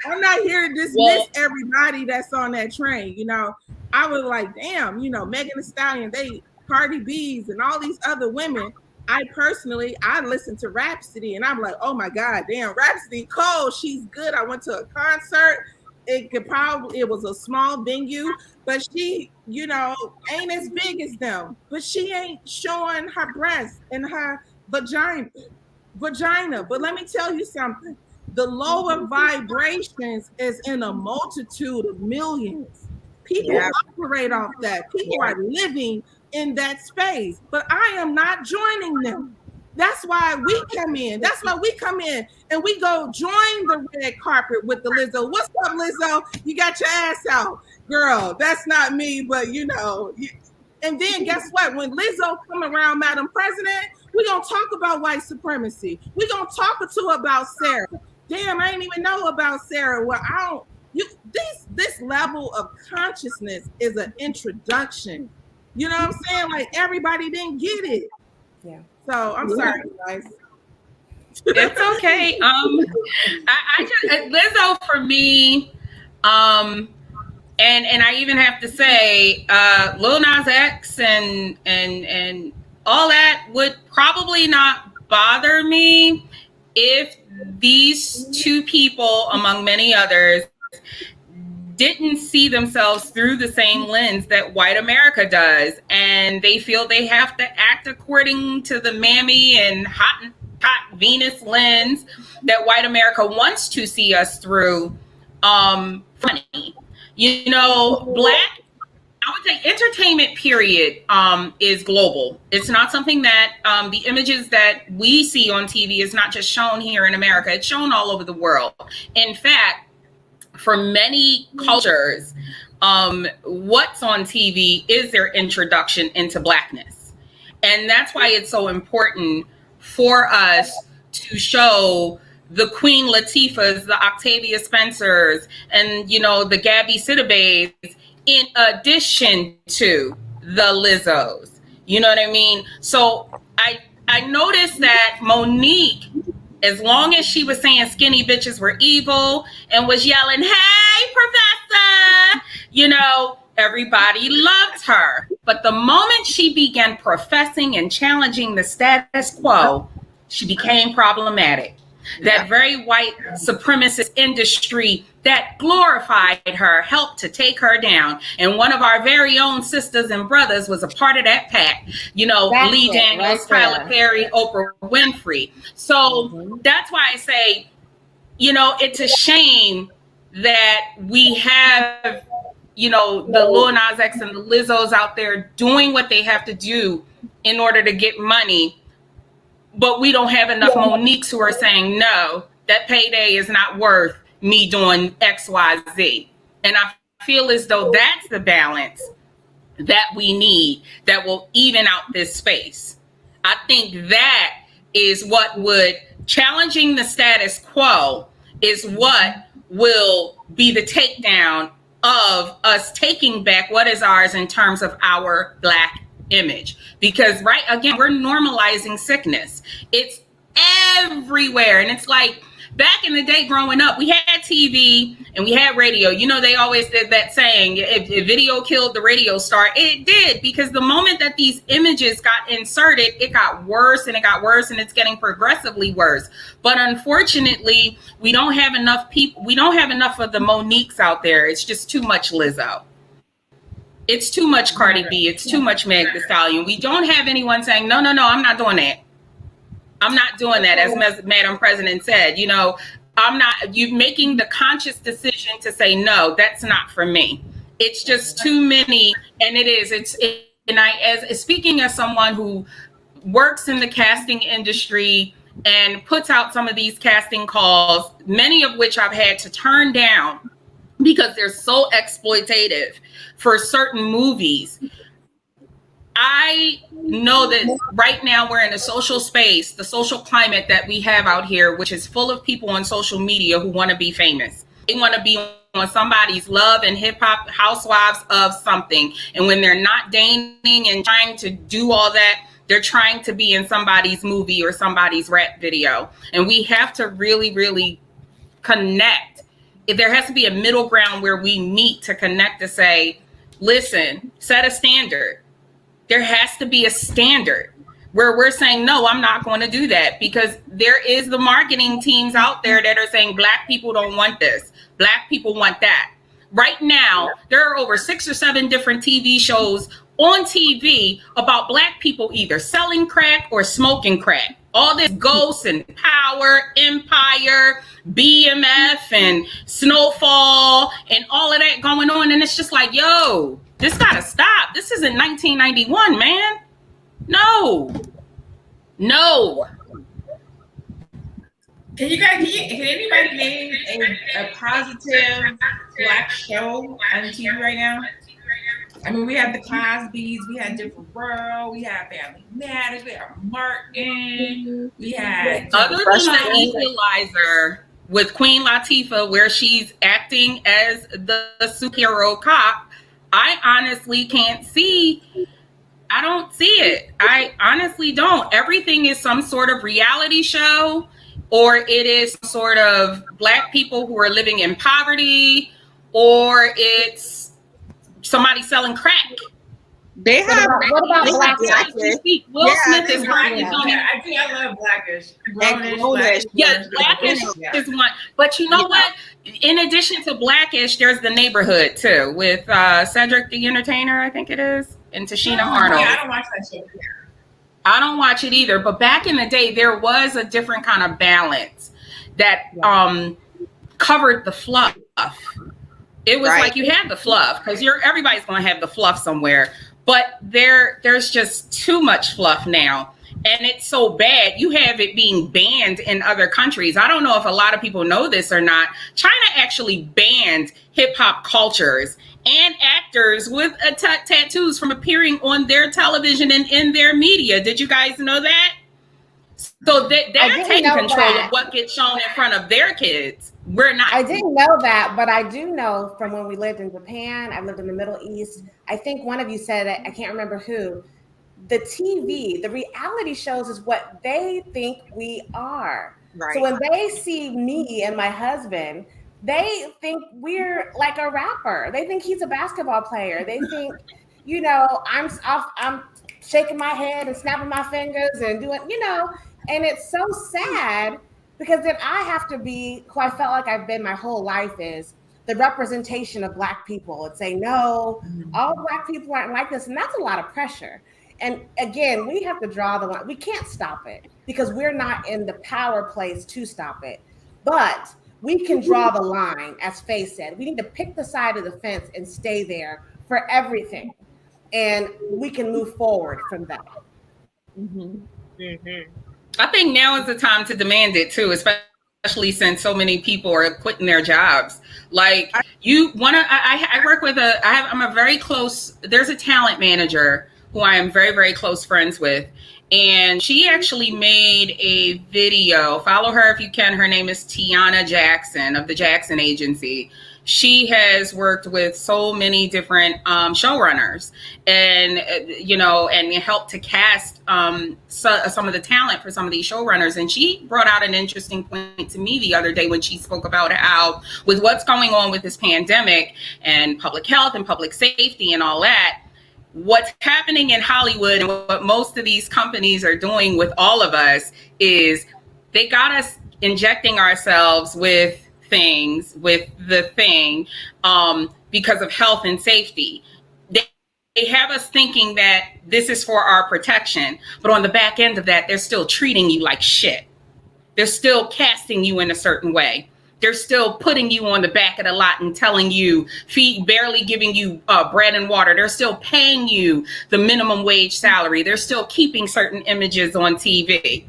I'm not here to dismiss everybody that's on that train. You know, I was like, damn, you know, Megan Thee Stallion, Cardi B's and all these other women. I listen to Rhapsody and I'm like, oh my God, damn, Rhapsody Cole, she's good. I went to a concert. It was a small venue, but she, you know, ain't as big as them. But she ain't showing her breasts and her vagina. But let me tell you something. The lower vibrations is in a multitude of millions. People operate off that. People are living in that space, but I am not joining them. That's why we come in. That's why we come in and we go join the red carpet with the Lizzo. What's up, Lizzo? You got your ass out. Girl, that's not me, but you know. And then guess what? When Lizzo come around, Madam President, we're going to talk about white supremacy. We're going to talk to her about Sarah. Damn, I didn't even know about Sarah. Well, this level of consciousness is an introduction. You know what I'm saying? Like everybody didn't get it. Yeah. So I'm sorry, guys. It's okay. I just Lizzo for me, and I even have to say, Lil Nas X and all that would probably not bother me if these two people, among many others, didn't see themselves through the same lens that white America does. And they feel they have to act according to the mammy and hot Venus lens that white America wants to see us through. Funny. You know, Black, I would say entertainment period is global. It's not something that the images that we see on TV is not just shown here in America. It's shown all over the world. In fact, for many cultures, what's on TV is their introduction into Blackness. And that's why it's so important for us to show the Queen Latifahs, the Octavia Spencers, and, you know, the Gabby Sidibe's, in addition to the Lizzos. You know what I mean? So I noticed that Monique, as long as she was saying skinny bitches were evil and was yelling, hey, professor, you know, everybody loved her. But the moment she began professing and challenging the status quo, she became problematic. That very white supremacist industry that glorified her helped to take her down. And one of our very own sisters and brothers was a part of that pack. You know, That's Lee Daniels, Tyler Perry, Oprah Winfrey. So that's why I say, you know, it's a shame that we have, you know, the Lil Nas X and the Lizzos out there doing what they have to do in order to get money. But we don't have enough Moniques who are saying, no, that payday is not worth me doing X, Y, Z. And I feel as though that's the balance that we need that will even out this space. I think that is what would, challenging the status quo is what will be the takedown of us taking back what is ours in terms of our Black image. Because right, again, we're normalizing sickness. It's everywhere. And it's like back in the day growing up, we had TV and we had radio. You know, they always did that saying, if video killed the radio star. It did, because the moment that these images got inserted, it got worse and it got worse, and it's getting progressively worse. But unfortunately, we don't have enough people. We don't have enough of the Moniques out there. It's just too much Lizzo. It's too much Cardi B. It's too much Meg Thee Stallion. We don't have anyone saying, no, I'm not doing that. I'm not doing that. As Madam President said, you know, you making the conscious decision to say, no, that's not for me. It's just too many. And it is. As speaking as someone who works in the casting industry and puts out some of these casting calls, many of which I've had to turn down because they're so exploitative for certain movies. I know that right now we're in a social space, the social climate that we have out here, which is full of people on social media who want to be famous. They want to be on somebody's Love and Hip Hop Housewives of something. And when they're not dating and trying to do all that, they're trying to be in somebody's movie or somebody's rap video. And we have to really, really connect. If there has to be a middle ground where we meet to connect to say, listen, set a standard. There has to be a standard where we're saying, no, I'm not going to do that, because there is the marketing teams out there that are saying Black people don't want this. Black people want that. Right now, there are over 6 or 7 different TV shows on TV about Black people either selling crack or smoking crack. All this Ghost and Power, Empire, BMF and Snowfall and all of that going on. And it's just like, yo, this gotta stop. This isn't 1991, man. No. Can anybody name a positive Black show on TV right now? I mean, we have the Cosbys, we had Different World, we had Family Matters, we had Martin, we had other than the Equalizer with Queen Latifah, where she's acting as the superhero cop. I honestly can't see. I don't see it. I honestly don't. Everything is some sort of reality show, or it is sort of Black people who are living in poverty, or it's somebody selling crack. They have. What about Blackish? Will Smith is Blackish. I think I love Blackish. Blackish. Yes, Blackish is one. But you know what? In addition to Blackish, there's The Neighborhood too, with Cedric the Entertainer, I think it is, and Tashina Arnold. Yeah, I don't watch that show. I don't watch it either. But back in the day, there was a different kind of balance that covered the fluff. It was like you had the fluff, because everybody's going to have the fluff somewhere. But there's just too much fluff now. And it's so bad. You have it being banned in other countries. I don't know if a lot of people know this or not. China actually banned hip hop cultures and actors with tattoos from appearing on their television and in their media. Did you guys know that? So they're taking control of what gets shown in front of their kids. We're not. I didn't know that, but I do know from when we lived in Japan, I lived in the Middle East. I think one of you said it, I can't remember who. The TV, the reality shows is what they think we are. Right. So when they see me and my husband, they think we're like a rapper. They think he's a basketball player. They think, I'm shaking my head and snapping my fingers and doing, and it's so sad. Because then I have to be who I felt like I've been my whole life, is the representation of Black people, and say, no, all Black people aren't like this. And that's a lot of pressure. And again, we have to draw the line. We can't stop it because we're not in the power place to stop it. But we can draw the line, as Faye said. We need to pick the side of the fence and stay there for everything. And we can move forward from that. Mm-hmm. Mm-hmm. I think now is the time to demand it too, especially since so many people are quitting their jobs. Like I work with I'm a very close, there's a talent manager who I am very, very close friends with. And she actually made a video. Follow her if you can. Her name is Tiana Jackson of the Jackson Agency. She has worked with so many different showrunners and helped to cast some of the talent for some of these showrunners. And she brought out an interesting point to me the other day when she spoke about how, with what's going on with this pandemic and public health and public safety and all that, what's happening in Hollywood and what most of these companies are doing with all of us is they got us injecting ourselves with things, because of health and safety. They have us thinking that this is for our protection, but on the back end of that, they're still treating you like shit. They're still casting you in a certain way. They're still putting you on the back of the lot and telling you, barely giving you bread and water. They're still paying you the minimum wage salary. They're still keeping certain images on TV.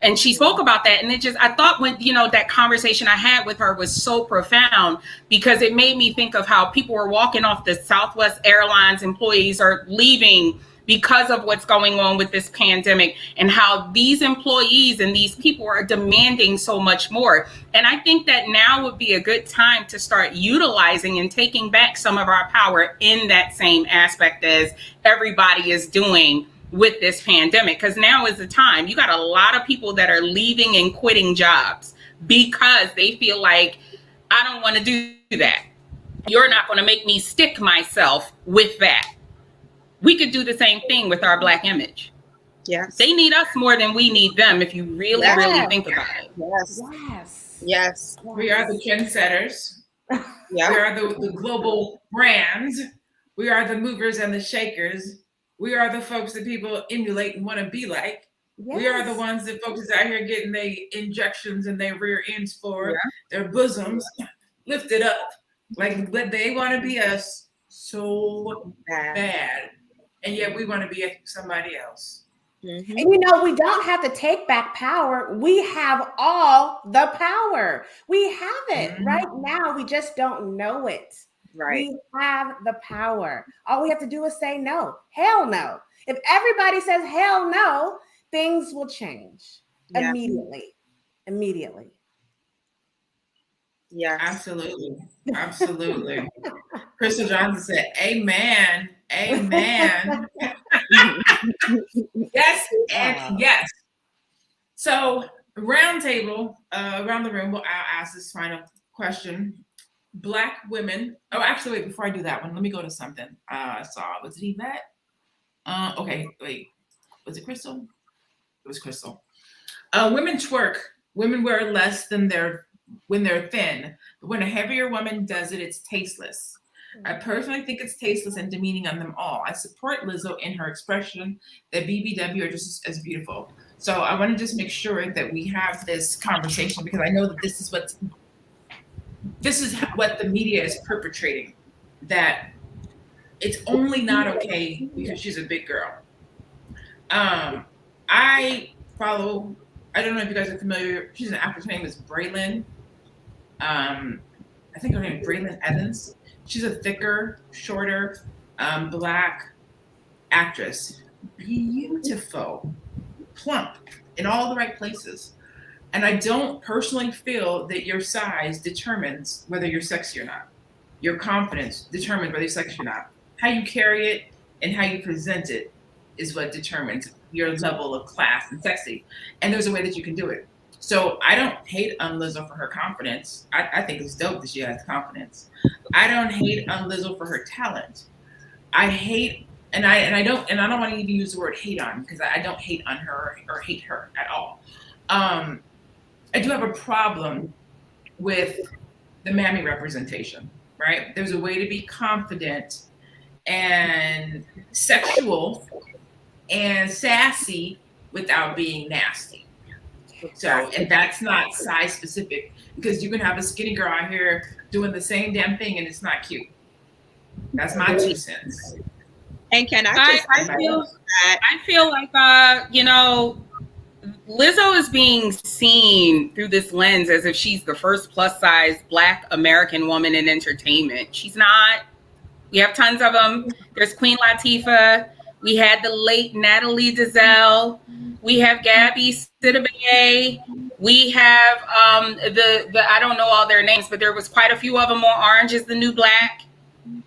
And she spoke about that. And I thought when, that conversation I had with her was so profound, because it made me think of how people were walking off the Southwest Airlines employees are leaving because of what's going on with this pandemic and how these employees and these people are demanding so much more. And I think that now would be a good time to start utilizing and taking back some of our power in that same aspect as everybody is doing with this pandemic. Because now is the time. You got a lot of people that are leaving and quitting jobs because they feel like, I don't want to do that. You're not going to make me stick myself with that. We could do the same thing with our Black image. Yes. They need us more than we need them, if you really, really think about it. Yes. Yes. Yes. We are the trendsetters. Yeah. We are the global brands. We are the movers and the shakers. We are the folks that people emulate and want to be like. Yes. We are the ones that folks is out here getting their injections and their rear ends for, their bosoms lifted up. Like they want to be us so bad. And yet we want to be somebody else. Mm-hmm. And we don't have to take back power. We have all the power. We have it right now. We just don't know it. Right. We have the power. All we have to do is say no. Hell no. If everybody says hell no, things will change immediately. Immediately. Yeah. Absolutely. Absolutely. Crystal Johnson said, amen. Amen. Yes and yes. So round table, around the room, I'll ask this final question. Black women. Oh, actually, wait, before I do that one, let me go to something I saw. Was it Yvette? Okay, wait. Was it Crystal? It was Crystal. Women twerk. Women wear less than when they're thin. But when a heavier woman does it, it's tasteless. I personally think it's tasteless and demeaning on them all. I support Lizzo in her expression that BBW are just as beautiful. So I want to just make sure that we have this conversation because I know that this is what the media is perpetrating, that it's only not okay because she's a big girl. I don't know if you guys are familiar. She's an actress. Her name is Braylon. I think her name is Braylon Evans. She's a thicker, shorter, Black actress. Beautiful, plump, in all the right places. And I don't personally feel that your size determines whether you're sexy or not. Your confidence determines whether you're sexy or not. How you carry it and how you present it is what determines your level of class and sexy. And there's a way that you can do it. So I don't hate on Lizzo for her confidence. I think it's dope that she has confidence. I don't hate on Lizzo for her talent. I hate, and I don't want to even use the word hate on because I don't hate on her or hate her at all. I do have a problem with the mammy representation, right? There's a way to be confident and sexual and sassy without being nasty. So, and that's not size specific because you can have a skinny girl out here doing the same damn thing and it's not cute. That's my 2 cents. And can I feel like Lizzo is being seen through this lens as if she's the first plus size Black American woman in entertainment. She's not. We have tons of them. There's Queen Latifah. We had the late Natalie Desselle. We have Gabby Sidibe. We have the I don't know all their names, but there was quite a few of them on Orange is the New Black.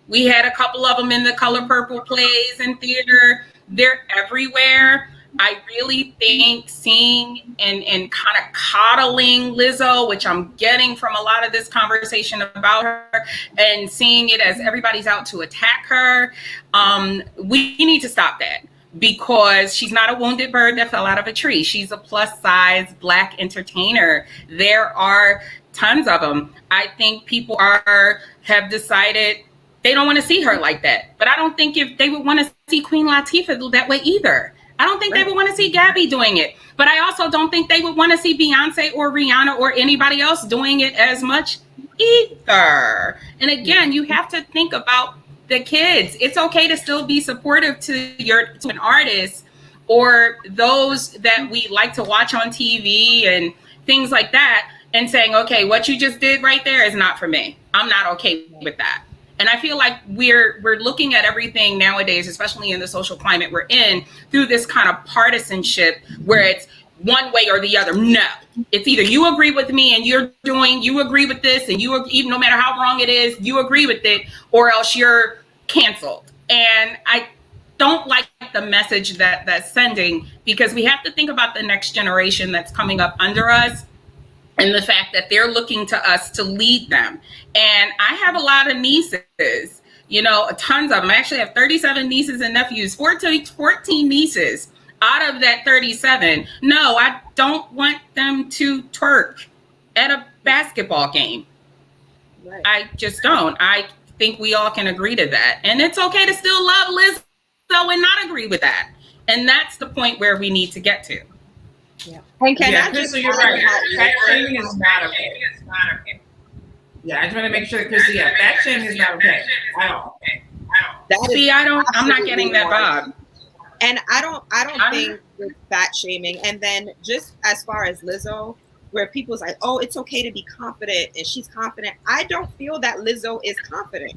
We had a couple of them in the Color Purple plays and theater. They're everywhere. I really think seeing and kind of coddling Lizzo, which I'm getting from a lot of this conversation about her, and seeing it as everybody's out to attack her, we need to stop that because she's not a wounded bird that fell out of a tree. She's a plus size Black entertainer. There are tons of them. I think people have decided they don't want to see her like that. But I don't think if they would want to see Queen Latifah that way either. I don't think they would want to see Gabby doing it. But I also don't think they would want to see Beyonce or Rihanna or anybody else doing it as much either. And again, you have to think about the kids. It's okay to still be supportive to an artist or those that we like to watch on TV and things like that and saying, okay, what you just did right there is not for me. I'm not okay with that. And I feel like we're looking at everything nowadays, especially in the social climate we're in, through this kind of partisanship where it's one way or the other. No, it's either you agree with me and you agree with this, and even no matter how wrong it is, you agree with it, or else you're canceled. And I don't like the message that's sending, because we have to think about the next generation that's coming up under us, and the fact that they're looking to us to lead them. And I have a lot of nieces, tons of them. I actually have 37 nieces and nephews, 14 nieces. Out of that 37, no, I don't want them to twerk at a basketball game. Right. I just don't. I think we all can agree to that. And it's okay to still love Lizzo and not agree with that. And that's the point where we need to get to. Yeah. And Crystal, you're right. Fat shaming is not okay. Yeah, I just want to make sure, Crystal, fat shaming is not okay at all. I'm not getting that vibe. And I don't think with fat shaming. And then just as far as Lizzo, where people's like, oh, it's okay to be confident and she's confident. I don't feel that Lizzo is confident.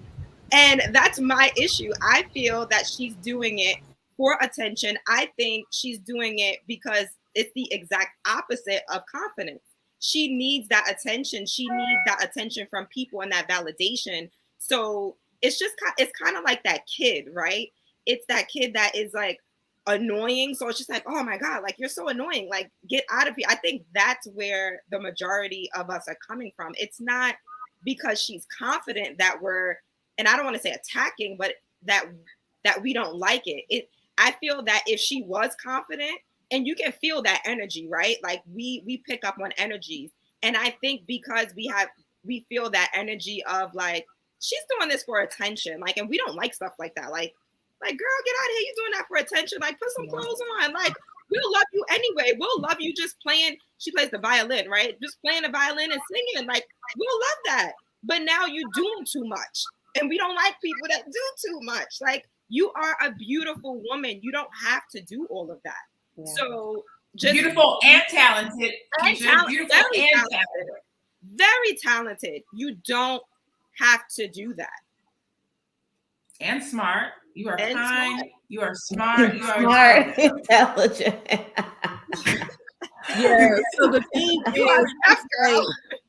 And that's my issue. I feel that she's doing it for attention. I think she's doing it because it's the exact opposite of confidence. She needs that attention. She needs that attention from people and that validation. So it's kind of like that kid, right? It's that kid that is like annoying. So it's just like, oh my God, like you're so annoying. Like get out of here. I think that's where the majority of us are coming from. It's not because she's confident that and I don't want to say attacking, but that we don't like it. I feel that if she was confident, and you can feel that energy, right? Like we pick up on energies. And I think because we feel that energy of like, she's doing this for attention. Like, and we don't like stuff like that. Like, girl, get out of here. You're doing that for attention. Like, put some clothes on. Like, we'll love you anyway. We'll love you just playing. She plays the violin, right? Just playing the violin and singing. Like, we'll love that. But now you're doing too much. And we don't like people that do too much. Like, you are a beautiful woman. You don't have to do all of that. Yeah. So just beautiful and talented. Beautiful and talented. Very talented. You don't have to do that. And smart. You are kind. Smart. You are smart. You are smart, intelligent. Yeah. So the thing is,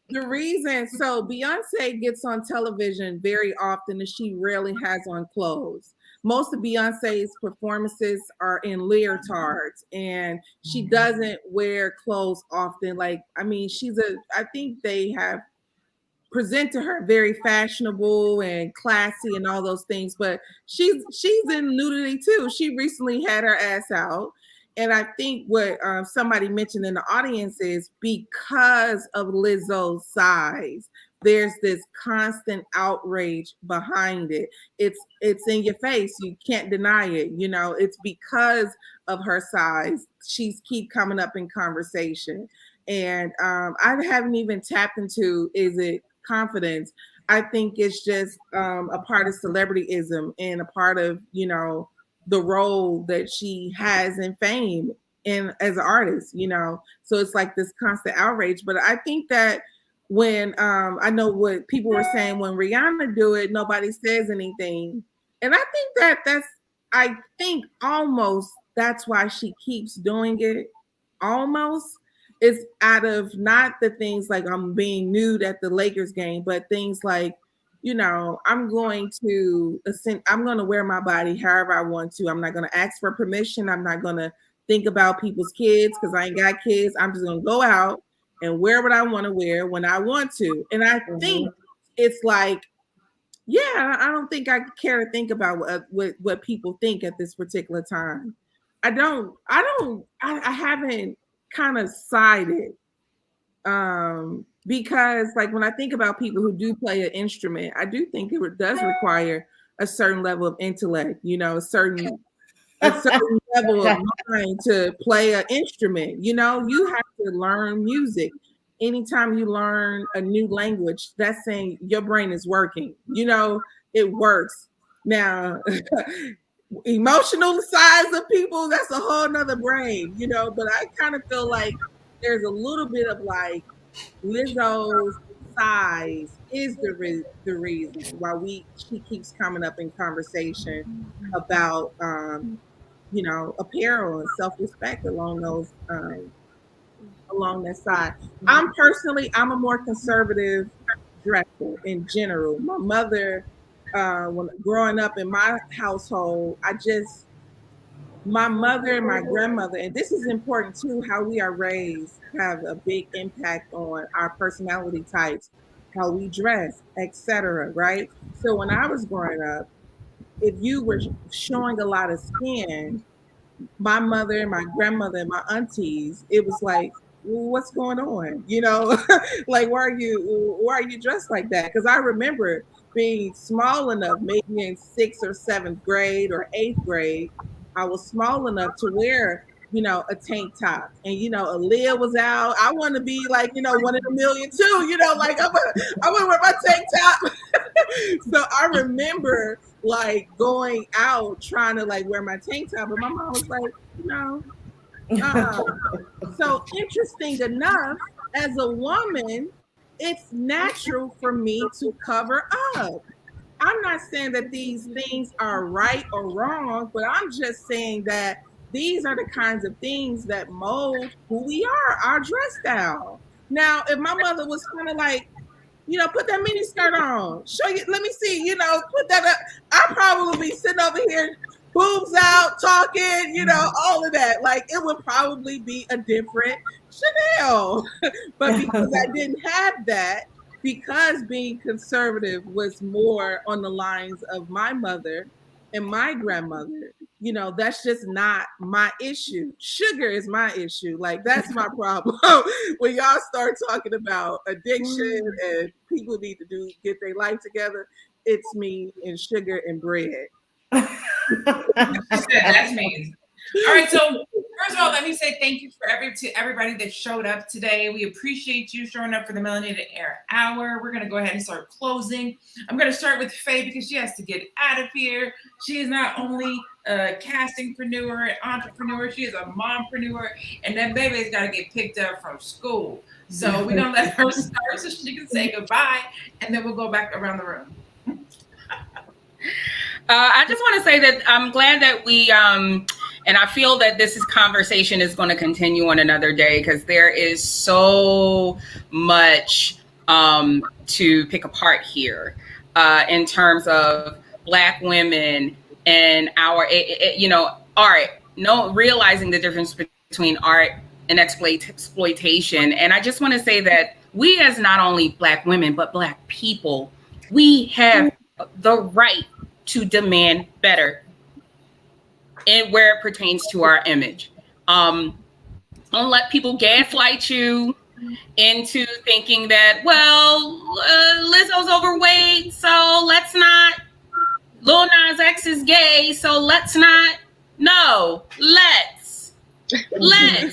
the reason, so Beyonce gets on television very often, and she rarely has on clothes. Most of Beyonce's performances are in leotards, and she doesn't wear clothes often. Like, I mean, I think they have presented her very fashionable and classy and all those things, but she's in nudity too. She recently had her ass out. And I think what somebody mentioned in the audience is because of Lizzo's size, there's this constant outrage behind it. It's in your face. You can't deny it. It's because of her size. She's keep coming up in conversation. And I haven't even tapped into, is it confidence? I think it's just a part of celebrityism and a part of, the role that she has in fame and as an artist, so it's like this constant outrage. But I think that when I know what people were saying, when Rihanna do it, nobody says anything. And I think almost that's why she keeps doing it. Almost. It's out of not the things like I'm being nude at the Lakers game, but things like, I'm going to wear my body however I want to. I'm not going to ask for permission. I'm not going to think about people's kids because I ain't got kids. I'm just going to go out and wear what I want to wear when I want to. And I think it's like, yeah, I don't think I care to think about what people think at this particular time. I haven't kind of sided. Because like when I think about people who do play an instrument, I do think it does require a certain level of intellect, a certain level of mind to play an instrument. You have to learn music. Anytime you learn a new language, that's saying your brain is working. It works. Now, emotional sides of people, that's a whole nother brain, but I kind of feel like there's a little bit of like Lizzo's size is the reason why she keeps coming up in conversation about apparel and self-respect along that side. I'm a more conservative dresser in general. My mother, when growing up in my household, my mother and my grandmother, and this is important too, how we are raised have a big impact on our personality types, how we dress, etc. Right? So when I was growing up, if you were showing a lot of skin, my mother and my grandmother and my aunties, it was like, well, what's going on? Like why are you dressed like that? Because I remember being small enough, maybe in 6th or 7th grade or 8th grade, I was small enough to wear, a tank top, and a lid was out. I want to be like, one in a million too, like I want to wear my tank top. So I remember like going out trying to like wear my tank top, but my mom was like, no. So interesting enough, as a woman, it's natural for me to cover up. I'm not saying that these things are right or wrong, but I'm just saying that these are the kinds of things that mold who we are, our dress style. Now, if my mother was kind of like, put that mini skirt on, show you, let me see, put that up, I'd probably be sitting over here, boobs out, talking, all of that. Like, it would probably be a different Chanel. But because I didn't have that, because being conservative was more on the lines of my mother and my grandmother, that's just not my issue. Sugar is my issue. Like, that's my problem. When y'all start talking about addiction and people need to get their life together, it's me and sugar and bread. That's me. All right, so first of all, let me say thank you to everybody that showed up today. We appreciate you showing up for the Melanated Air Hour. We're going to go ahead and start closing. I'm going to start with Faye because she has to get out of here. She is not only a castingpreneur and entrepreneur, she is a mompreneur, and that baby's got to get picked up from school. So we're going to let her start so she can say goodbye, and then we'll go back around the room. I just want to say that I'm glad that we, and I feel that conversation is going to continue on another day because there is so much to pick apart here in terms of Black women and our, art, realizing the difference between art and exploitation. And I just want to say that we as not only Black women, but Black people, we have the right to demand better and where it pertains to our image. Don't let people gaslight you into thinking that, Lizzo's overweight, so let's not. Lil Nas X is gay, so let's not. No, let's.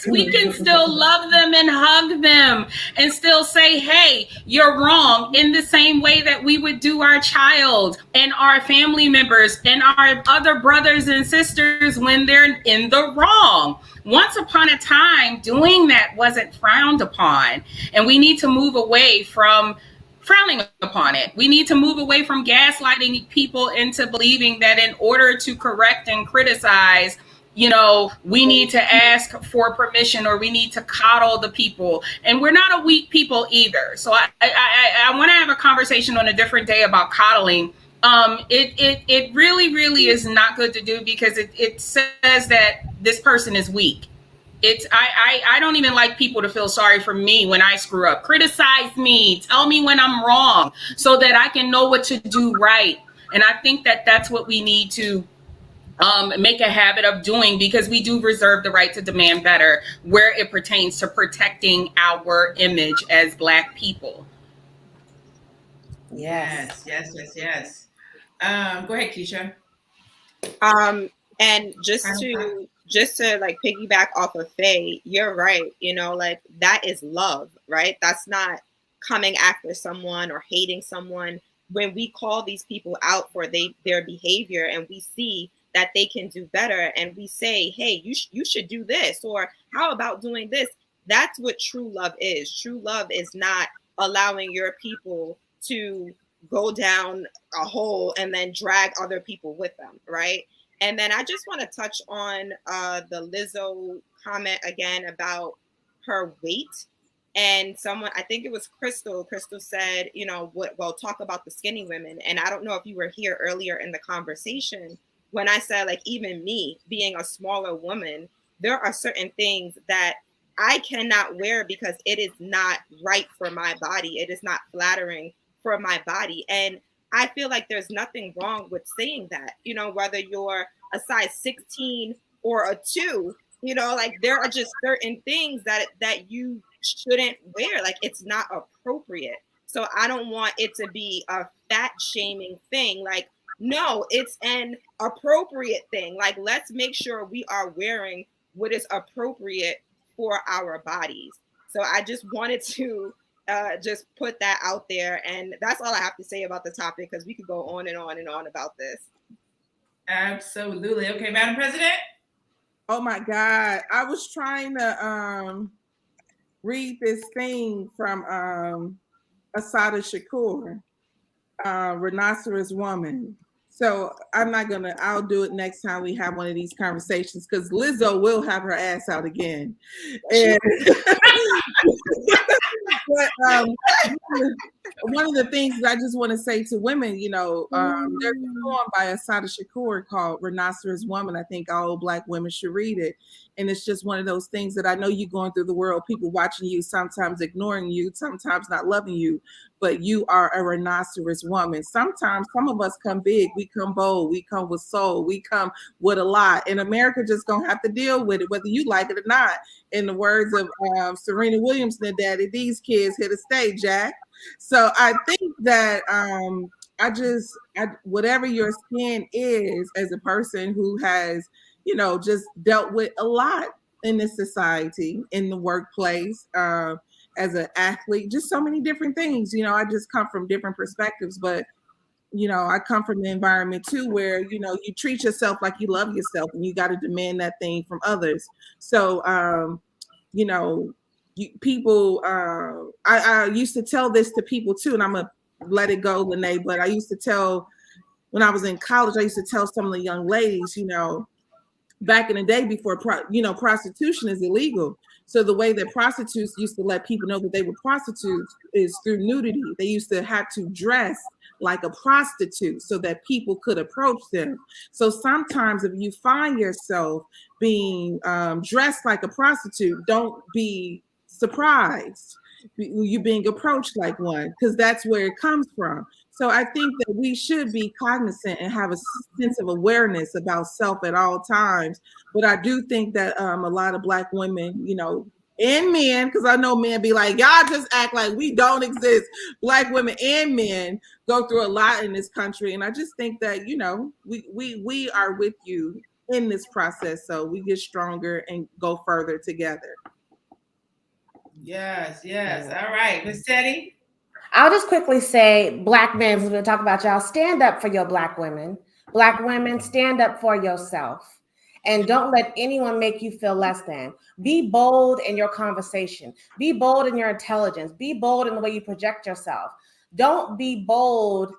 We can still love them and hug them and still say, hey, you're wrong, in the same way that we would do our child and our family members and our other brothers and sisters when they're in the wrong. Once upon a time, doing that wasn't frowned upon, and we need to move away from frowning upon it. We need to move away from gaslighting people into believing that in order to correct and criticize, we need to ask for permission or we need to coddle the people. And we're not a weak people either. So I want to have a conversation on a different day about coddling. It really, really is not good to do because it says that this person is weak. I don't even like people to feel sorry for me when I screw up. Criticize me, tell me when I'm wrong so that I can know what to do right. And I think that that's what we need to make a habit of doing, because we do reserve the right to demand better where it pertains to protecting our image as Black people. Yes. Go ahead, Keisha. And just to like piggyback off of Faye, you're right. Like, that is love, right? That's not coming after someone or hating someone. When we call these people out for their behavior and we see that they can do better and we say, hey, you should do this, or how about doing this? That's what true love is. True love is not allowing your people to go down a hole and then drag other people with them, right? And then I just want to touch on the Lizzo comment again about her weight. And someone, I think it was Crystal said, you know, well, talk about the skinny women. And I don't know if you were here earlier in the conversation when I said, like, even me being a smaller woman, there are certain things that I cannot wear because it is not right for my body. It is not flattering for my body. And I feel like there's nothing wrong with saying that, you know, whether you're a size 16 or a 2, you know, like there are just certain things that you shouldn't wear. Like, it's not appropriate. So I don't want it to be a fat shaming thing. Like, no, it's an appropriate thing. Like, let's make sure we are wearing what is appropriate for our bodies. So I just wanted to just put that out there. And that's all I have to say about the topic, because we could go on and on and on about this. Absolutely. Okay, Madam President. Oh my God. I was trying to read this thing from Assata Shakur, Rhinoceros Woman. So I'll do it next time we have one of these conversations, because Lizzo will have her ass out again. And but one of the things that I just want to say to women, you know, there's a poem by Assata Shakur called Rhinoceros Woman. I think all Black women should read it. And it's just one of those things that I know you're going through the world, people watching you, sometimes ignoring you, sometimes not loving you, but you are a rhinoceros woman. Sometimes some of us come big, we come bold, we come with soul, we come with a lot. And America just gonna have to deal with it, whether you like it or not. In the words of Serena Williams and Daddy, these kids here to stay, Jack. So I think that whatever your skin is, as a person who has, you know, just dealt with a lot in this society, in the workplace, as an athlete, just so many different things. You know, I just come from different perspectives, but, you know, I come from the environment too, where, you know, you treat yourself like you love yourself, and you got to demand that thing from others. So, you know, people, I used to tell this to people too, and I'm going to let it go, Lene, but I used to tell, when I was in college, I used to tell some of the young ladies, you know, back in the day before, prostitution is illegal. So the way that prostitutes used to let people know that they were prostitutes is through nudity. They used to have to dress like a prostitute so that people could approach them. So sometimes if you find yourself being dressed like a prostitute, don't be surprised you being approached like one, because that's where it comes from. So I think that we should be cognizant and have a sense of awareness about self at all times. But I do think that a lot of Black women, you know, and men, because I know men be like, y'all just act like we don't exist. Black women and men go through a lot in this country. And I just think that, you know, we are with you in this process. So we get stronger and go further together. Yes. All right, Miss Teddy. I'll just quickly say, Black men, we're going to talk about y'all, stand up for your Black women. Black women, stand up for yourself. And don't let anyone make you feel less than. Be bold in your conversation. Be bold in your intelligence. Be bold in the way you project yourself. Don't be bold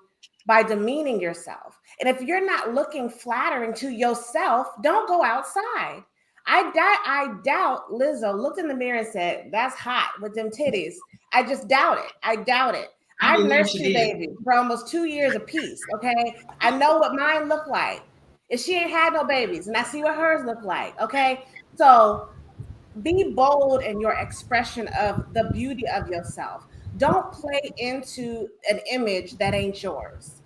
by demeaning yourself. And if you're not looking flattering to yourself, don't go outside. I doubt Lizzo looked in the mirror and said, that's hot with them titties. I just doubt it. I doubt it. I've nursed two babies for almost 2 years apiece, okay? I know what mine look like. If she ain't had no babies, and I see what hers look like, okay? So be bold in your expression of the beauty of yourself. Don't play into an image that ain't yours.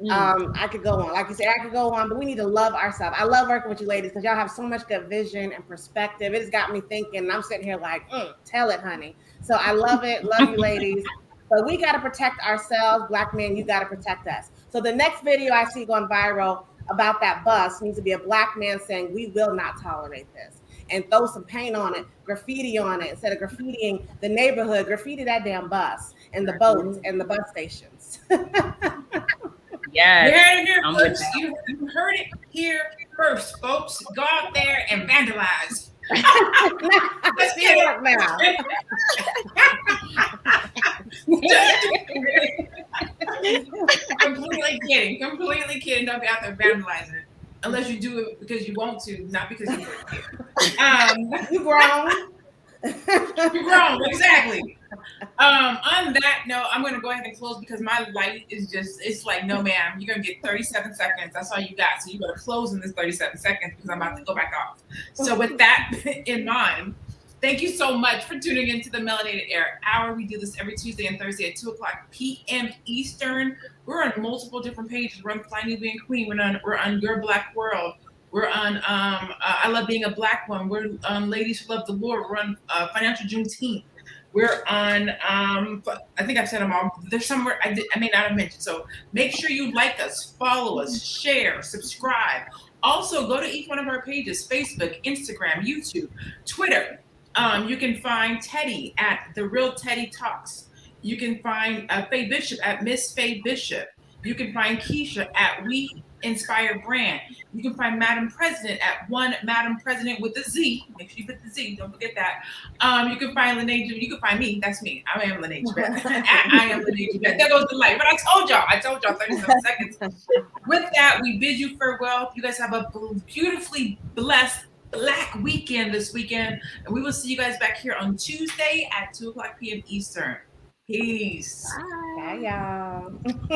I could go on. Like you said, I could go on, but we need to love ourselves. I love working with you ladies because y'all have so much good vision and perspective. It has got me thinking, and I'm sitting here like, tell it, honey. So I love it. Love you ladies. But we got to protect ourselves. Black men, you got to protect us. So the next video I see going viral about that bus needs to be a Black man saying, we will not tolerate this. And throw some paint on it, graffiti on it. Instead of graffitiing the neighborhood, graffiti that damn bus and the boats and the bus stations. Yes. You heard it here first, folks. Go out there and vandalize. Let's get it up now. kid and don't be out there vandalizing it. Unless you do it because you want to, not because you work here. You grown. You're grown, exactly. On that note, I'm going to go ahead and close because my light is just, it's like, no, ma'am, you're going to get 37 seconds. That's all you got. So you better close in this 37 seconds because I'm about to go back off. So with that in mind, thank you so much for tuning into the Melanated Air Hour. We do this every Tuesday and Thursday at 2 o'clock p.m. Eastern. We're on multiple different pages. We're on Fly Newbie and Queen. We're on Your Black World. We're on I Love Being a Black One. We're on Ladies Who Love the Lord. We're on Financial Juneteenth. We're on I think I've said them all. There's somewhere I may not have mentioned. So make sure you like us, follow us, share, subscribe. Also, go to each one of our pages: Facebook, Instagram, YouTube, Twitter. You can find Teddy at The Real Teddy Talks. You can find Faye Bishop at Miss Faye Bishop. You can find Keisha at We Inspire Brand. You can find Madam President at One Madam President with a Z. Make sure you put the Z. Don't forget that. You can find Lene. You can find me. That's me. I am Lene Jabet. I am Lene Jabet. There goes the light. But I told y'all 37 seconds. With that, we bid you farewell. You guys have a beautifully blessed Black weekend this weekend. And we will see you guys back here on Tuesday at 2 o'clock p.m. Eastern. Peace. Bye, y'all.